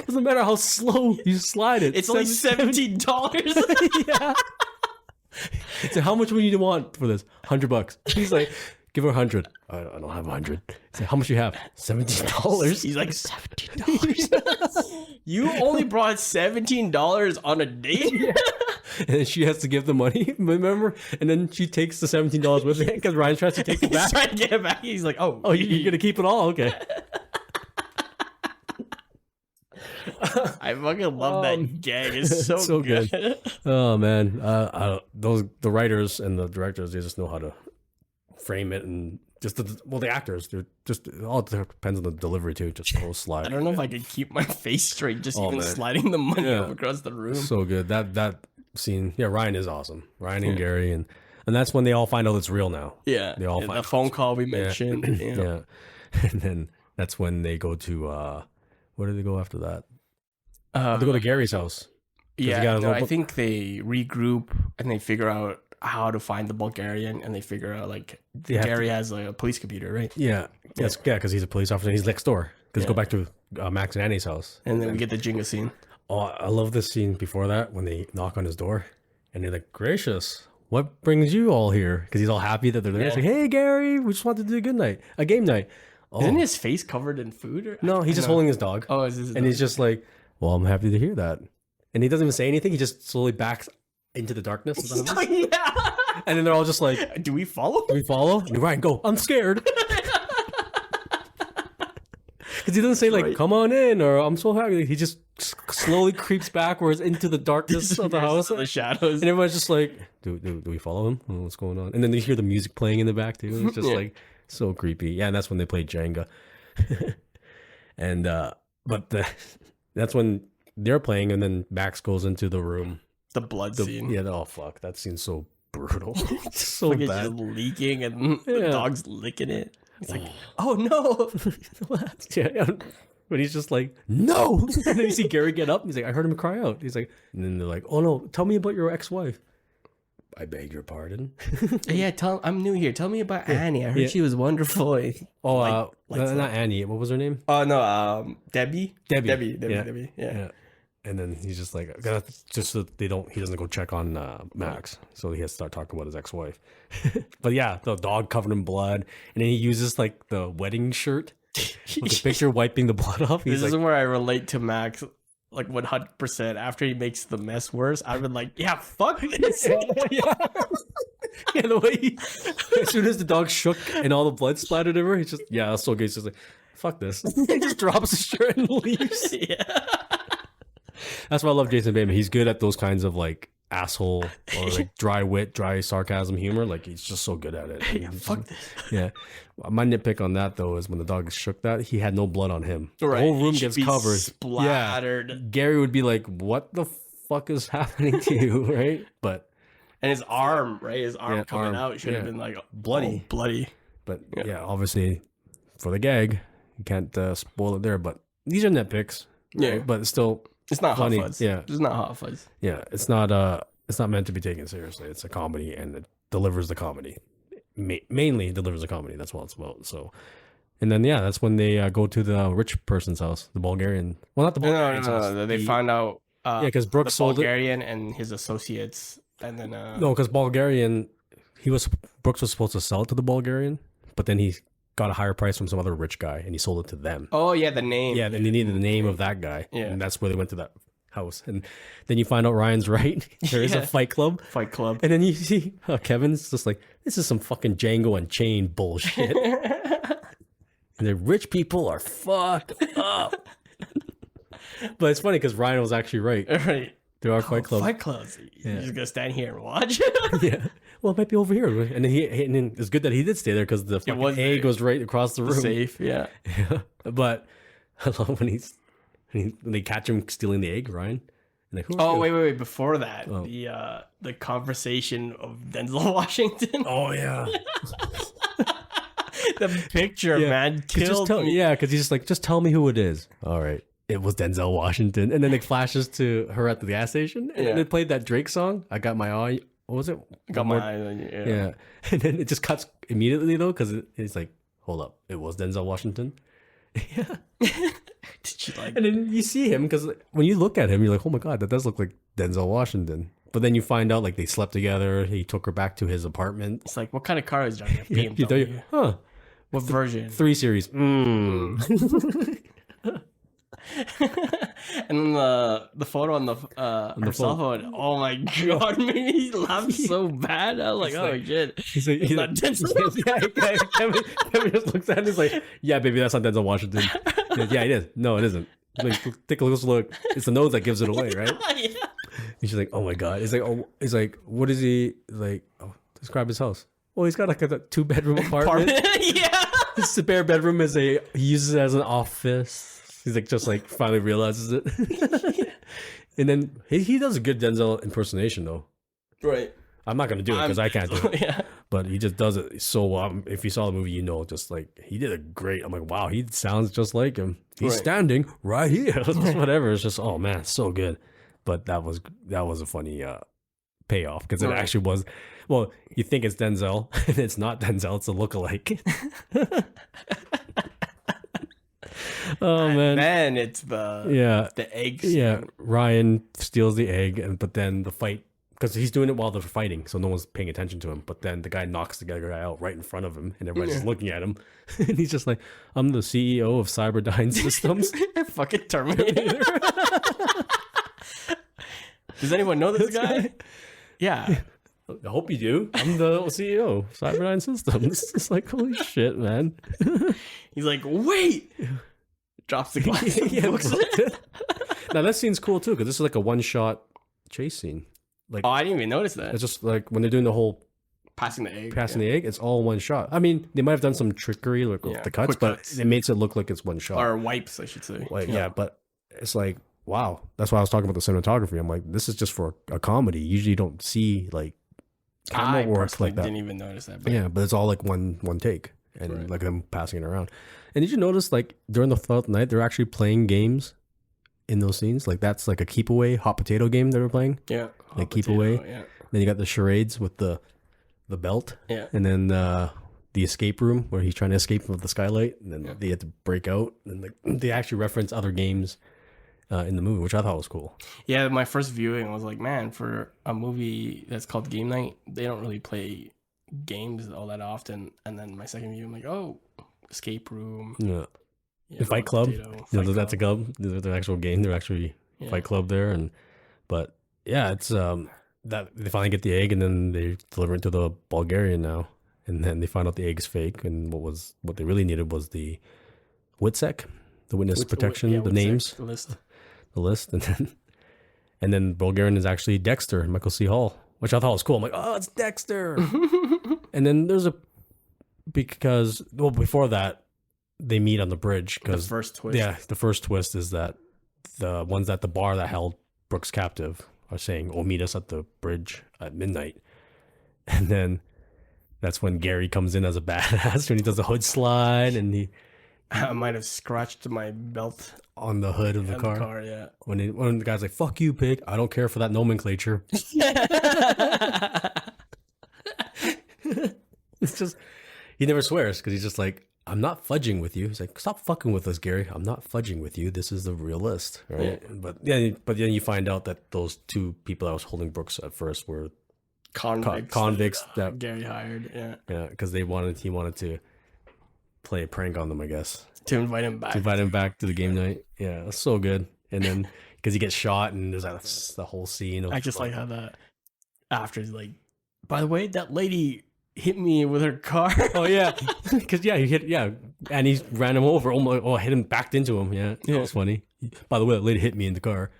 doesn't matter how slow you slide it. It's only $17. Yeah. So how much would you want for this? $100. He's like, give her 100. I don't have 100. He's like, how much do you have? $17. He's like, $17. You only brought $17 on a date? Yeah. And then she has to give the money, remember? And then she takes the $17 with it because Ryan tries to take it back. He's trying to get it back. He's like, oh, you're going to keep it all? Okay. I fucking love that gag. It's so good. Oh man, the writers and the directors, they just know how to frame it, and just the actors, they're just, it all depends on the delivery too. Just go slide. I don't know if I could keep my face straight just even sliding the money across the room. So good that scene. Yeah, Ryan is awesome. Ryan and Gary, and that's when they all find out it's real now. Yeah, they all find the phone call we mentioned. Yeah, and then that's when they go to where do they go after that? They go to Gary's house. Yeah, I think they regroup and they figure out how to find the Bulgarian, and they figure out like Gary has a police computer, right? Yeah, because he's a police officer. He's next door. Because go back to Max and Annie's house, and then we get the Jenga scene. Oh, I love this scene before that when they knock on his door, and they're like, "Gracious, what brings you all here?" Because he's all happy that they're there. It's like, "Hey, Gary, we just wanted to do a game night." Oh. Isn't his face covered in food? Or? No, he's just holding his dog. Oh, is his dog? And he's just like, well, I'm happy to hear that. And he doesn't even say anything. He just slowly backs into the darkness. Yeah. And then they're all just like, do we follow? And Ryan, go. I'm scared. Because he doesn't say like, come on in, or I'm so happy. He just slowly creeps backwards into the darkness of the house. The shadows. And everyone's just like, do we follow him? What's going on? And then they hear the music playing in the back too. It's just like so creepy. Yeah, and that's when they play Jenga. And that's when they're playing, and then Max goes into the room. The blood scene. Yeah, oh fuck. That scene's so brutal. It's so like bad. It's just leaking and the dog's licking it. It's like, oh no. Yeah. But he's just like, no. And then you see Gary get up. And he's like, I heard him cry out. He's like, and then they're like, oh no, tell me about your ex-wife. I beg your pardon. Yeah, I'm new here. Tell me about Annie. I heard she was wonderful. Oh, not Annie. What was her name? Oh no, Debbie. Debbie. Yeah. And then he's just like, just so he doesn't go check on Max. So he has to start talking about his ex-wife. But yeah, the dog covered in blood. And then he uses like the wedding shirt with the picture wiping the blood off. This is where I relate to Max. Like 100%. After he makes the mess worse, I've been like, yeah, fuck this. Yeah, the way as soon as the dog shook and all the blood splattered over, he's just, that's so good. He's just like, fuck this. He just drops his shirt and leaves. Yeah. That's why I love Jason Bateman. He's good at those kinds of like asshole or like dry wit, dry sarcasm humor. Like he's just so good at it. Yeah, fuck this. Yeah. My nitpick on that though is when the dog shook that, he had no blood on him. Right. The whole room gets covered. Splattered. Yeah. Gary would be like, what the fuck is happening to you? Right? But and his arm, right? His arm coming out should have been like bloody. Oh, bloody. But yeah, obviously for the gag, you can't spoil it there. But these are nitpicks. Yeah. Right? But it's still it's not funny. Hot Fuzz. Yeah. It's not Hot Fuzz. Yeah. It's not meant to be taken seriously. It's a comedy, and it delivers the comedy. Mainly delivers the comedy. That's what it's about. So, and then that's when they go to the rich person's house, the Bulgarian. Well, not the Bulgarian. No. They find out Yeah, because Brooks the sold it. Bulgarian and his associates, and then No, because Bulgarian, Brooks was supposed to sell it to the Bulgarian, but then he got a higher price from some other rich guy, and he sold it to them. oh yeah, the name. Yeah, and they needed the name of that guy, Yeah. and that's where they went to that house. And then you find out Ryan's right. There is a Fight Club. Fight Club. And then you see Kevin's just like, this is some fucking Django Unchained bullshit. And the rich people are fucked up. But it's funny because Ryan was actually right. Right. There are Fight Clubs. Fight Clubs. You're just gonna stand here and watch. Yeah. Well, it might be over here. And then it's good that he did stay there because the fucking egg was right across the room. Safe. Yeah. Yeah. But I love when they catch him stealing the egg, Ryan. And like, Oh wait! Before that, the conversation of Denzel Washington. Oh yeah. The picture, man, killed me. Yeah, because he's just like, just tell me who it is. All right. It was Denzel Washington. And then it flashes to her at the gas station. And then it played that Drake song. I got my eye. What was it? Got my eye on you. Yeah. And then it just cuts immediately though, because it's like, hold up. It was Denzel Washington. Yeah. Did you like? And then you see him because when you look at him, you're like, oh my God, that does look like Denzel Washington. But then you find out like they slept together. He took her back to his apartment. It's like, what kind of car is driving? You tell you, huh? What version? 3 Series. And then the photo on her cell phone. Oh my God, made me laugh so bad. I was like, oh shit. He's like, not Denzel. Kevin just looks at it and he's like, yeah, baby, that's not Denzel Washington. Like, yeah, it is. No, it isn't. Like, take a close look. It's the nose that gives it away, right? Yeah. And she's like, oh my God. He's like, what is he like? Oh, describe his house. Well, he's got like a 2-bedroom apartment. Yeah. His spare bedroom he uses it as an office. He's like, just like finally realizes it. And then he does a good Denzel impersonation though. Right. I'm not going to do it because I can't do it. Yeah. But he just does it so well. If you saw the movie, just like he did a great. I'm like, wow, he sounds just like him. He's standing right here. Just whatever. It's just, oh man, so good. But that was a funny payoff because it actually was. Well, you think it's Denzel, and it's not Denzel. It's a lookalike. Oh man! Then it's the eggs. Yeah, Ryan steals the egg, but then the fight, because he's doing it while they're fighting, so no one's paying attention to him. But then the guy knocks the other guy out right in front of him, and everybody's just looking at him, and he's just like, "I'm the CEO of Cyberdyne Systems." Fucking Terminator. Does anyone know this guy? Yeah. I hope you do. I'm the CEO of Cyberdyne Systems. It's like, holy shit, man. He's like, wait. Drops the glass. Now that scene's cool too, because this is like a one-shot chase scene. Like, oh, I didn't even notice that. It's just like when they're doing the whole passing the egg. The egg, it's all one shot. I mean, they might have done some trickery with the cuts, but it makes it look like it's one shot. Or wipes, I should say. Like, yeah, but it's like, wow. That's why I was talking about the cinematography. I'm like, this is just for a comedy. Usually you don't see like camera work like that. I didn't even notice that. But yeah, but it's all like one take and like them passing it around. And did you notice like during the night they're actually playing games in those scenes? Like that's like a keep away hot potato game they were playing. Yeah, like keep away. Yeah. Then you got the charades with the belt. Yeah. And then the escape room where he's trying to escape from the skylight, and then they had to break out. And they actually reference other games in the movie, which I thought was cool. Yeah, my first viewing was like, man, for a movie that's called Game Night, they don't really play games all that often. And then my second view, I'm like, oh, escape room. Yeah. Fight Club. That's a club. They're an actual game. They're actually Fight Club there. But yeah, it's that they finally get the egg, and then they deliver it to the Bulgarian now, and then they find out the egg's fake, and what they really needed was the WITSEC, the witness protection, the names, the list, and then Bulgarian is actually Dexter, Michael C. Hall, which I thought was cool. I'm like, oh, it's Dexter. And then there's because before that they meet on the bridge, because the first twist. Yeah, the first twist is that the ones at the bar that held Brooks captive are saying, "Oh, meet us at the bridge at midnight." And then that's when Gary comes in as a badass when he does a hood slide, and I might have scratched my belt on the hood of the car. Yeah. When the guy's like, "Fuck you, pig! I don't care for that nomenclature." It's just he never swears because he's just like, I'm not fudging with you. He's like, stop fucking with us, Gary. I'm not fudging with you. This is the real list, right? Yeah. But then you find out that those two people that was holding Brooks at first were Convicts that Gary hired. yeah, because he wanted to play a prank on them, I guess, To invite him back. To the game night. Yeah, that's so good. And then because he gets shot and there's the whole scene. I just like how that after he's like, by the way, that lady hit me with her car. Oh yeah, because and he ran him over. Hit him, backed into him. Yeah, that was funny. By the way, that lady hit me in the car.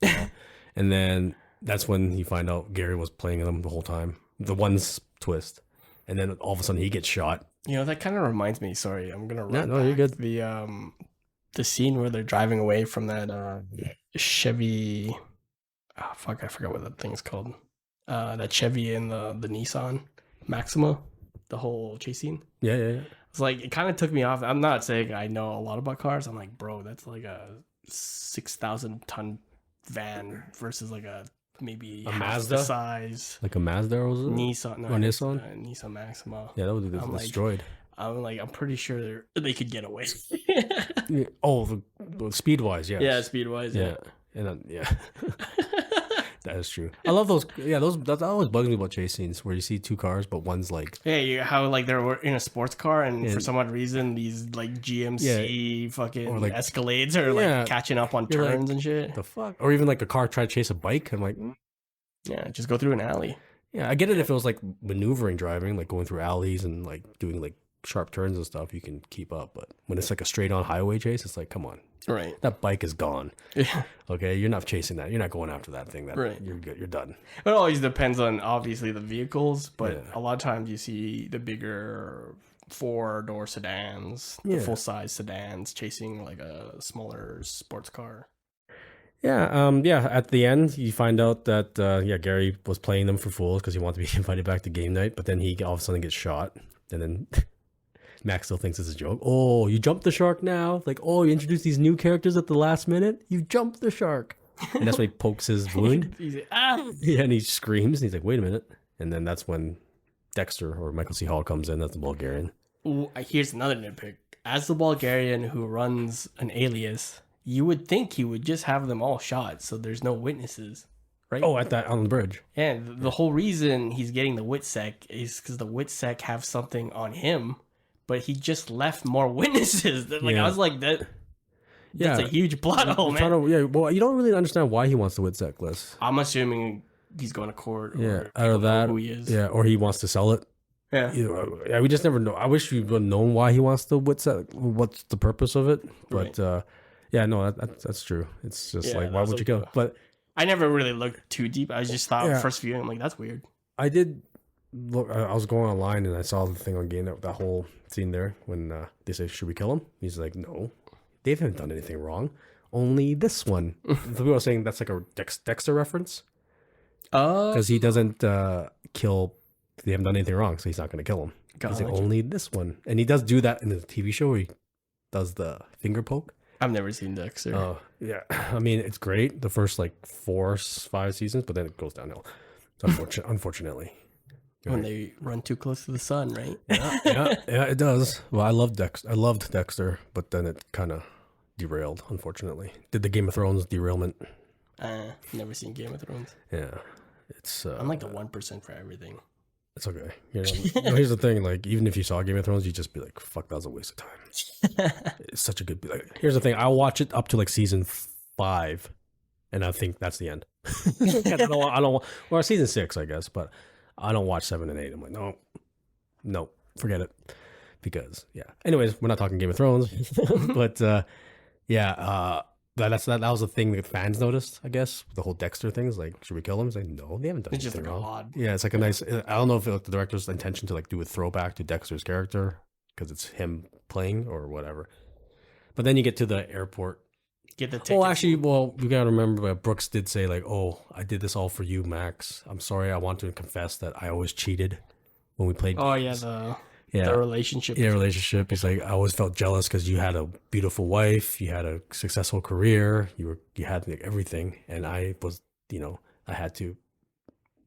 Yeah. And then that's when you find out Gary was playing them the whole time. The one's twist, and then all of a sudden he gets shot. You know, that kind of reminds me. Sorry, I'm gonna run. No, you're good. The scene where they're driving away from that Chevy. Oh fuck, I forgot what that thing's called. That Chevy and the Nissan Maxima, the whole chase scene. Yeah. It's like it kind of took me off. I'm not saying I know a lot about cars. I'm like, bro, that's like a 6,000-ton van versus like maybe a half Mazda the size. Like a Mazda or was it? Nissan. No, Nissan? Nissan Maxima. Yeah, that would be destroyed. I'm pretty sure they could get away. Oh, the speed wise, yes. Yeah, speed wise. Yeah. And then, yeah. That is true. I love those. Yeah, that always bugs me about chase scenes where you see two cars, but one's like. Yeah, how like they're in a sports car, and for some odd reason, these like GMC fucking or like, Escalades are like catching up on turns and shit. The fuck? Or even like a car trying to chase a bike. I'm like, yeah, just go through an alley. Yeah, I get it if it was like maneuvering driving, like going through alleys and like doing like sharp turns and stuff, you can keep up. But when it's like a straight on highway chase, it's like, come on. Right. That bike is gone. Yeah. Okay, you're not chasing that. You're not going after that thing. Right. You're good. You're done. It always depends on obviously the vehicles, but a lot of times you see the bigger 4-door sedans, the full size sedans chasing like a smaller sports car. Yeah. At the end, you find out that Gary was playing them for fools because he wanted to be invited back to game night, but then he all of a sudden gets shot, and then Max still thinks it's a joke. Oh, you jumped the shark now? Like, oh, you introduced these new characters at the last minute? You jumped the shark. And that's when he pokes his wound. He's like, ah! Yeah, and he screams, and he's like, wait a minute. And then that's when Dexter or Michael C. Hall comes in. That's the Bulgarian. Ooh, here's another nitpick. As the Bulgarian who runs an alias, you would think he would just have them all shot so there's no witnesses, right? Oh, on the bridge. And the whole reason he's getting the WITSEC is because the WITSEC have something on him, but he just left more witnesses. I was like, that's a huge plot hole, man. Well, you don't really understand why he wants the WITSEC list. I'm assuming he's going to court. Or out of that, who he is. Yeah, or he wants to sell it. Yeah. We just never know. I wish we would have known why he wants the WITSEC, what's the purpose of it. But that's true. It's just like, why would you go? But I never really looked too deep. I just thought first viewing, I'm like, that's weird. I did look. I was going online and I saw the thing on game, that whole scene there when they say, should we kill him? He's like, no, they haven't done anything wrong. Only this one. The people are saying that's like a Dexter reference. Because he doesn't kill. They haven't done anything wrong, so he's not going to kill him. He's like, only this one. And he does do that in the TV show where he does the finger poke. I've never seen Dexter. Oh, yeah. I mean, it's great the first like 4-5 seasons, but then it goes downhill. Unfortunately. When they run too close to the sun, right? Yeah, it does. Well, I loved Dexter, but then it kind of derailed, unfortunately. Did the Game of Thrones derailment. Never seen Game of Thrones. Yeah. It's I'm like the 1% for everything. It's okay. Here's the thing, like, even if you saw Game of Thrones, you'd just be like, fuck, that was a waste of time. It's such a good, like, here's the thing, I'll watch it up to like season 5, and I think that's the end. I don't well, season 6, I guess, but I don't watch 7 and 8. I'm like, no, forget it. Because, anyways, we're not talking Game of Thrones, but that was the thing that fans noticed, I guess. The whole Dexter thing is like, should we kill him? It's like, no, they haven't done anything wrong. Odd. Yeah, it's like a nice. I don't know if the director's intention to like do a throwback to Dexter's character because it's him playing or whatever. But then you get to the airport. Get the ticket. We gotta remember that Brooks did say like, "Oh, I did this all for you, Max. I'm sorry. I want to confess that I always cheated when we played." Oh the relationship. Yeah, relationship. He's like, I always felt jealous because you had a beautiful wife, you had a successful career, you had like, everything, and I was, I had to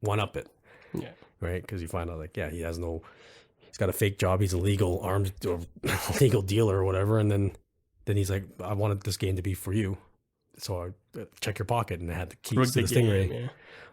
one up it. Yeah. Right, because you find out like, he has no. he's got a fake job. He's a legal arms or legal dealer or whatever. And then he's like, I wanted this game to be for you. So I check your pocket, and I had the keys to the Stingray.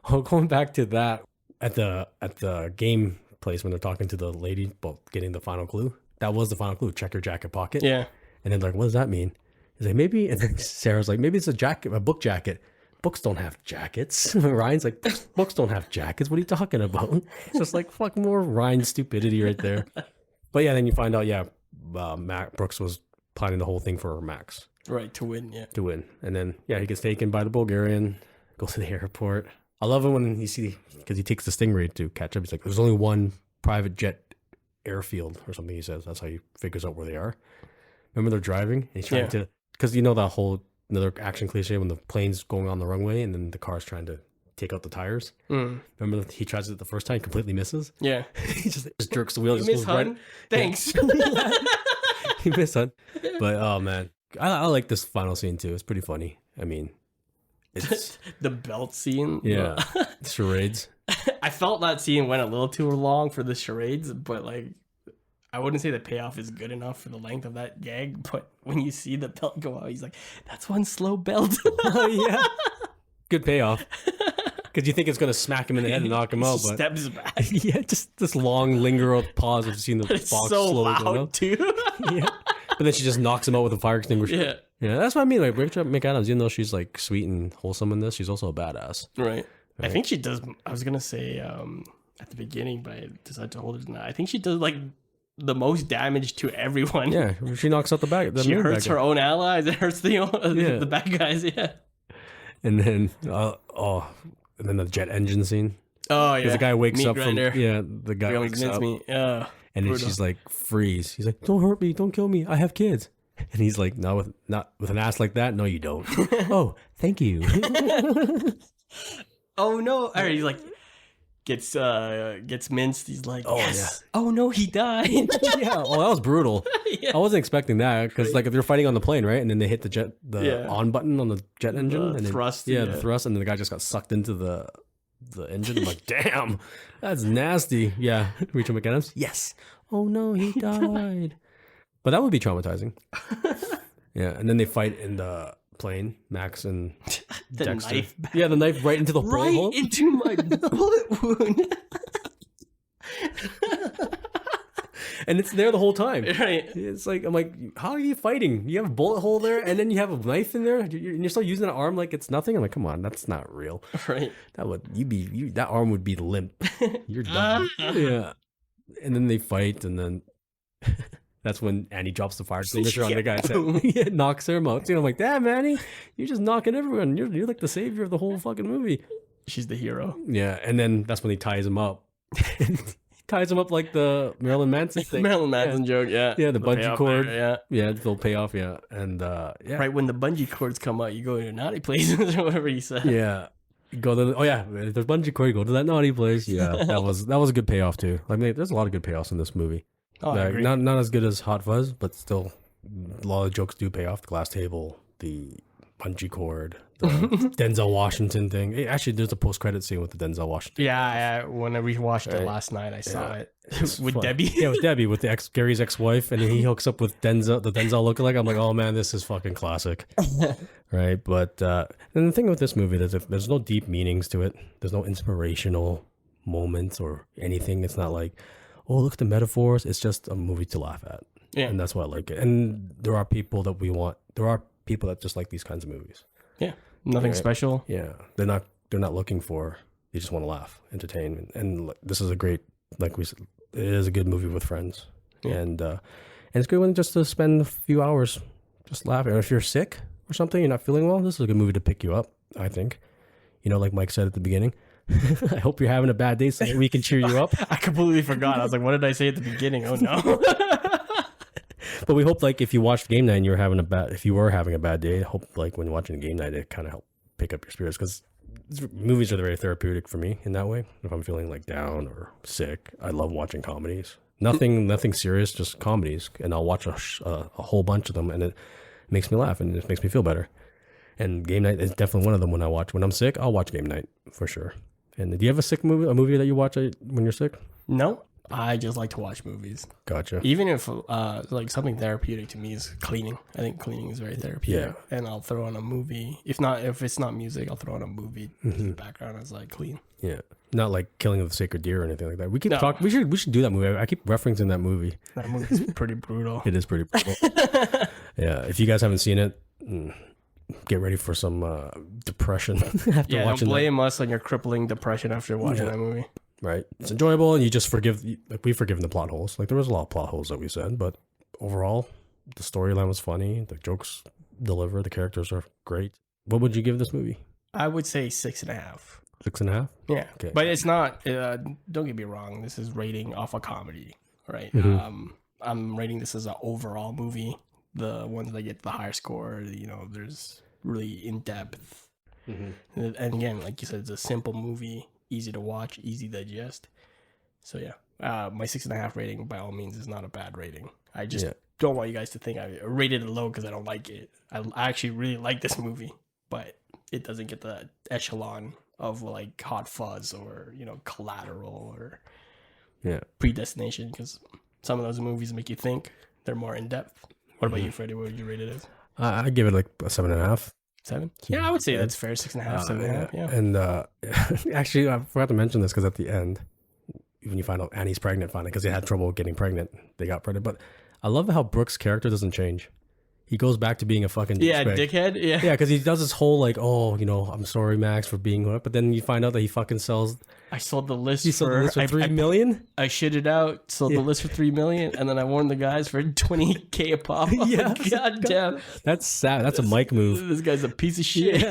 Oh, going back to that at the game place when they're talking to the lady about getting the final clue. That was the final clue. Check your jacket pocket. Yeah. And then like, what does that mean? He's like, maybe. And then Sarah's like, maybe it's a book jacket. Books don't have jackets. Ryan's like, books don't have jackets. What are you talking about? It's just like fuck more Ryan stupidity right there. But yeah, then you find out, Brooks was planning the whole thing for Max. Right, to win, yeah. To win. And then, he gets taken by the Bulgarian, goes to the airport. I love it when because he takes the Stingray to catch up. He's like, there's only one private jet airfield or something, he says. That's how he figures out where they are. Remember they're driving? And he's trying to, because that whole, another action cliche when the plane's going on the runway and then the car's trying to take out the tires. Remember he tries it the first time, completely misses? Yeah. He just jerks the wheel. You miss, hun? Right. Thanks. He missed, hun. But, oh, man. I like this final scene, too. It's pretty funny. I mean, it's... the belt scene. Yeah. Charades. I felt that scene went a little too long for the charades, but, like, I wouldn't say the payoff is good enough for the length of that gag, but when you see the belt go out, he's like, that's one slow belt. Oh, yeah. Good payoff. Because you think it's going to smack him in the head and knock him out. But steps back. Yeah, just this long linger pause of seeing the box so slowly loud, go out. Too. Yeah. But then she just knocks him out with a fire extinguisher. Yeah. Yeah, that's what I mean. Like, Rachel McAdams, even though she's like sweet and wholesome in this, she's also a badass. Right. I think she does. I was going to say at the beginning, but I decided to hold it tonight. I think she does like the most damage to everyone. Yeah, she knocks out the back. She hurts her own allies. It hurts the bad guys. Yeah. And then, and then the jet engine scene. Oh yeah. The guy wakes up grinder. the guy wakes up. Yeah. And then she's like, freeze. He's like, don't hurt me, don't kill me. I have kids. And he's like, not with an ass like that. No, you don't. Oh, thank you. Oh no! Or he's like, gets minced. He's like, oh yes. Yeah. Oh no, he died. Yeah. Oh, that was brutal. Yeah. I wasn't expecting that because like they're fighting on the plane, right? And then they hit the on button on the jet engine, and thrust. The thrust, and then the guy just got sucked into the engine. I'm like, damn, that's nasty. Yeah, Rachel McAdams. Yes. Oh no, he died. But that would be traumatizing. Yeah, and then they fight in the plane, Max and the Dexter. Knife. Yeah, the knife right into the bullet hole. Right into my bullet wound. And it's there the whole time. Right. It's like, I'm like, how are you fighting? You have a bullet hole there, and then you have a knife in there, and you're still using an arm like it's nothing? I'm like, come on, that's not real. Right. That arm would be limp. You're done. Yeah. And then they fight, and then that's when Annie drops the fire extinguisher on the guy's head. Yeah, knocks him out. I'm like, damn, Annie, you're just knocking everyone. You're like the savior of the whole fucking movie. She's the hero. Yeah, and then that's when he ties him up. Ties him up like the Marilyn Manson thing. Marilyn Manson joke, yeah. Yeah, the bungee cord. There, yeah, the payoff, yeah. And right when the bungee cords come out, you go to naughty places or whatever he said. Yeah. Go to if there's bungee cord, go to that naughty place. Yeah, that was a good payoff too. Like, there's a lot of good payoffs in this movie. Oh, I agree. Not as good as Hot Fuzz, but still a lot of jokes do pay off. The glass table, the bungee cord, the Denzel Washington thing. Hey, actually, there's a post-credit scene with the Denzel Washington. Yeah. When I rewatched it last night, I saw it with fun. Debbie. Yeah, with Debbie, with Gary's ex-wife, and he hooks up with the Denzel lookalike. I'm like, oh man, this is fucking classic, right? But and the thing with this movie is, there's no deep meanings to it. There's no inspirational moments or anything. It's not like, oh, look at the metaphors. It's just a movie to laugh at. Yeah, and that's why I like it. And there are people that that just like these kinds of movies. Yeah, nothing special. Yeah, they're not looking for. They just want to laugh, entertain, and this is a great, like we said, it is a good movie with friends, and it's a good one just to spend a few hours just laughing. Or if you're sick or something, you're not feeling well, this is a good movie to pick you up. I think, like Mike said at the beginning. I hope you're having a bad day so that we can cheer you up. I completely forgot. I was like, what did I say at the beginning? Oh no. But we hope, like, if you watched Game Night and if you were having a bad day, I hope, like, when watching Game Night, it kind of helped pick up your spirits, because movies are very therapeutic for me in that way. If I'm feeling like down or sick, I love watching comedies. Nothing serious, just comedies, and I'll watch a whole bunch of them, and it makes me laugh and it makes me feel better. And Game Night is definitely one of them. When I'm sick, I'll watch Game Night for sure. And do you have a movie that you watch when you're sick? No. I just like to watch movies. Gotcha. Even if like something therapeutic to me is cleaning. I think cleaning is very therapeutic. Yeah. And I'll throw on a movie. If it's not music, I'll throw on a movie in the background as like clean. Yeah. Not like Killing of the Sacred Deer or anything like that. We could talk. We should do that movie. I keep referencing that movie. That movie's pretty brutal. It is pretty brutal. Yeah. If you guys haven't seen it, get ready for some depression after watching don't blame us on your crippling depression after watching that movie. Right. It's enjoyable, and you just we've forgiven the plot holes. Like, there was a lot of plot holes that we said, but overall, the storyline was funny. The jokes deliver. The characters are great. What would you give this movie? I would say 6.5. 6.5? Yeah. Okay. But it's not, don't get me wrong, this is rating off a comedy, right? I'm rating this as an overall movie. The ones that get the higher score, there's really in-depth. And again, like you said, it's a simple movie, easy to watch, easy to digest. So yeah, my 6.5 rating by all means is not a bad rating. I just don't want you guys to think I rated it low because I don't like it. I actually really like this movie, but it doesn't get the echelon of like Hot Fuzz or Collateral or Predestination, because some of those movies make you think. They're more in depth. What about you, Freddie? What would you rate it as? I give it like a 7.5. 7? Yeah, I would say that's fair. 6.5, 7.5. Yeah. And actually, I forgot to mention this because at the end, when you find out Annie's pregnant, finally, because they had trouble getting pregnant, they got pregnant. But I love how Brooks' character doesn't change. He goes back to being a fucking dickhead. Yeah, because he does this whole like, I'm sorry, Max, for being what. But then you find out that he fucking sells. I sold the list for $3 million. I shit it out. Sold the list for $3 million, and then I warned the guys for $20K a pop. Yeah, God damn. That's sad. That's a Mike move. This guy's a piece of shit.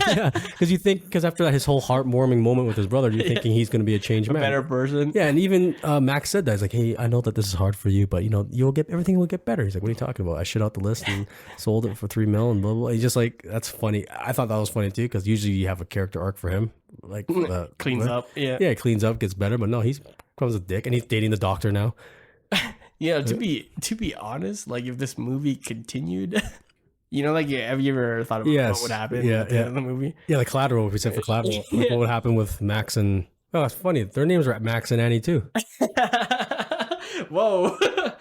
Yeah, because after his whole heartwarming moment with his brother, you're thinking he's going to be a changed man, better person. Yeah, and even Max said that. He's like, hey, I know that this is hard for you, but everything will get better. He's like, what are you talking about? I shit out the list and sold it for $3 million and blah blah. He's just like, that's funny. I thought that was funny too, because usually you have a character arc for him, like cleans up. Yeah, cleans up, gets better, but no, he becomes a dick, and he's dating the doctor now. Yeah, to be honest, like if this movie continued, have you ever thought about what would happen at the end of the movie? Yeah, like Collateral, if we said for Collateral, like what would happen with Max and that's funny. Their names are Max and Annie too. Whoa.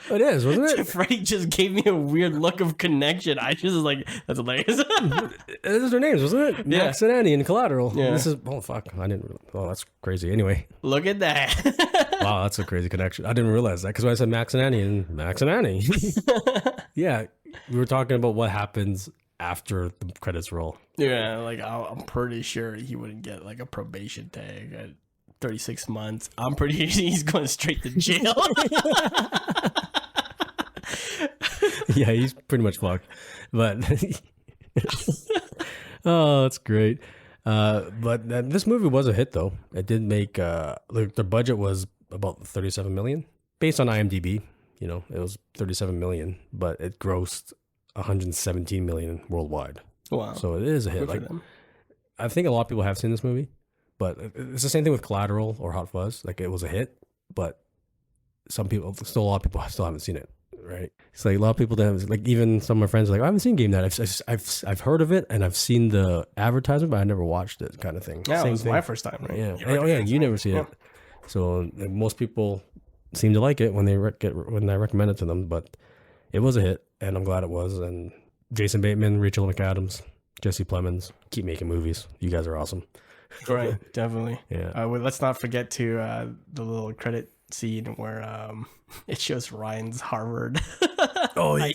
It is, wasn't it? Freddie just gave me a weird look of connection. I just was like, that's hilarious. Those are their names, wasn't it? Max and Annie in Collateral. Yeah. This is, fuck. That's crazy. Anyway. Look at that. Wow, that's a crazy connection. I didn't realize that because when I said Max and Annie. Yeah, we were talking about what happens after the credits roll. Yeah, like I'm pretty sure he wouldn't get like a probation tag at 36 months. I'm pretty sure he's going straight to jail. Yeah, he's pretty much fucked. But oh, that's great. But this movie was a hit, though. It did make the budget was about $37 million based on IMDb. It was $37 million, but it grossed $117 million worldwide. Wow! So it is a hit. Like, I think a lot of people have seen this movie, but it's the same thing with Collateral or Hot Fuzz. Like, it was a hit, but a lot of people still haven't seen it. Right? It's like a lot of people that have, like, even some of my friends are like, I haven't seen Game Night. I've heard of it and I've seen the advertisement, but I never watched it, kind of thing. Yeah, it was my first time, right? Yeah. You never see it. So most people seem to like it when when I recommend it to them, but it was a hit, and I'm glad it was. And Jason Bateman, Rachel McAdams, Jesse Plemons, keep making movies. You guys are awesome. Right, definitely. Yeah. Let's not forget the little credit scene where it shows Ryan's Harvard. Oh, I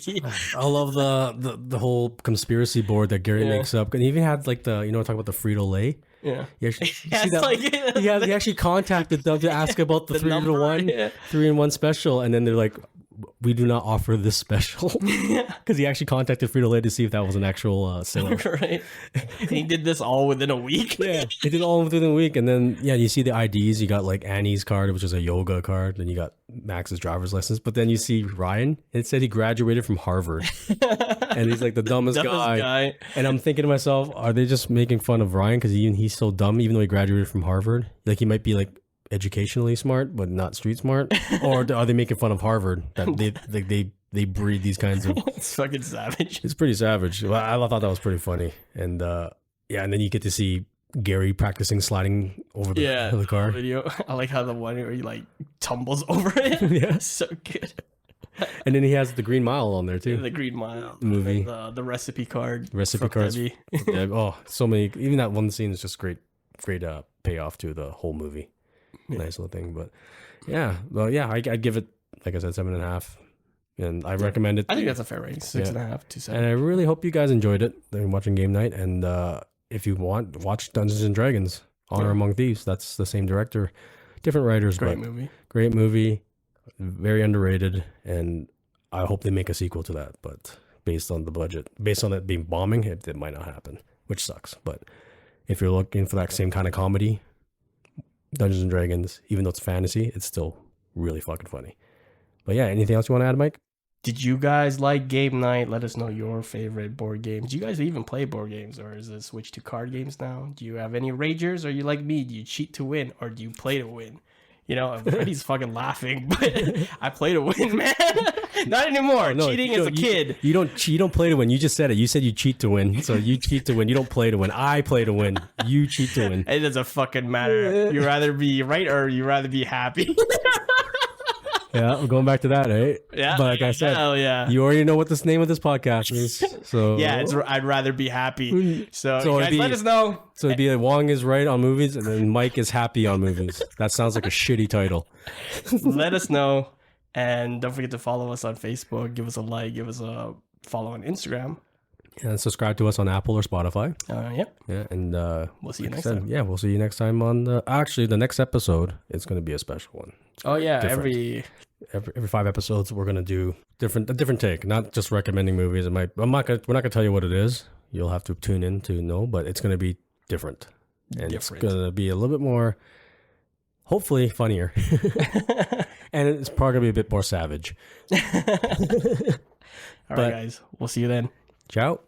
love the whole conspiracy board that Gary makes up, and he even had like talking about the Frito-Lay. Yeah, he actually contacted them to ask about the 3-in-1 special, and then they're like, we do not offer this special, because he actually contacted Frito-Lay to see if that was an actual sale. Right. He did this all within a week. Yeah, he did it all within a week, and then you see the IDs. You got like Annie's card, which is a yoga card. Then you got Max's driver's license. But then you see Ryan. It said he graduated from Harvard, and he's like the dumbest guy. And I'm thinking to myself, are they just making fun of Ryan because he's so dumb, even though he graduated from Harvard? Like, he might be like educationally smart but not street smart, or are they making fun of Harvard that they breed these kinds of it's fucking savage. It's pretty savage. Well, I thought that was pretty funny. And and then you get to see Gary practicing sliding over the car. Video. I like how the one where he like tumbles over it. Yeah. So good. And then he has the Green Mile on there too. The Green Mile movie. The recipe card. Recipe cards. Yeah, oh, so many. Even that one scene is just great payoff to the whole movie. Yeah. Nice little thing. But yeah, well, yeah, I'd give it, like I said, 7.5. And I recommend it. I think that's a fair rating. 6.5 to 7. And I really hope you guys enjoyed it. They're watching game night. And if you want, watch Dungeons and Dragons: Honor Among Thieves. That's the same director, different writers. Great movie, very underrated. And I hope they make a sequel to that. But based on the budget, based on it being bombing, it might not happen, which sucks. But if you're looking for that same kind of comedy, Dungeons and Dragons, even though it's fantasy, it's still really fucking funny. But yeah, anything else you want to add, Mike? Did you guys like game night? Let us know your favorite board games. Do you guys even play board games, or is it switch to card games now? Do you have any ragers? Or are you like me? Do you cheat to win, or do you play to win? You know, Freddie's fucking laughing, but I play to win, man. Not anymore. No, cheating as a kid. You don't cheat. You don't play to win. You just said it. You said you cheat to win. So you cheat to win. You don't play to win. I play to win. You cheat to win. It doesn't fucking matter. You rather be right or you rather be happy. Yeah, we're going back to that, right? Yeah. But like I said, you already know what the name of this podcast is. So yeah, I'd rather be happy. So guys, let us know. So it'd be like Wong is right on movies, and then Mike is happy on movies. That sounds like a shitty title. Let us know, and don't forget to follow us on Facebook. Give us a like. Give us a follow on Instagram. And subscribe to us on Apple or Spotify. Yep. Yeah, and we'll see you next time. Yeah, we'll see you next time on the next episode. It's going to be a special one. Oh yeah, every 5 episodes we're gonna do a different take, not just recommending movies. We're not gonna tell you what it is. You'll have to tune in to know, but it's gonna be different, and it's gonna be a little bit more, hopefully funnier, and it's probably gonna be a bit more savage. All right, guys, we'll see you then. Ciao.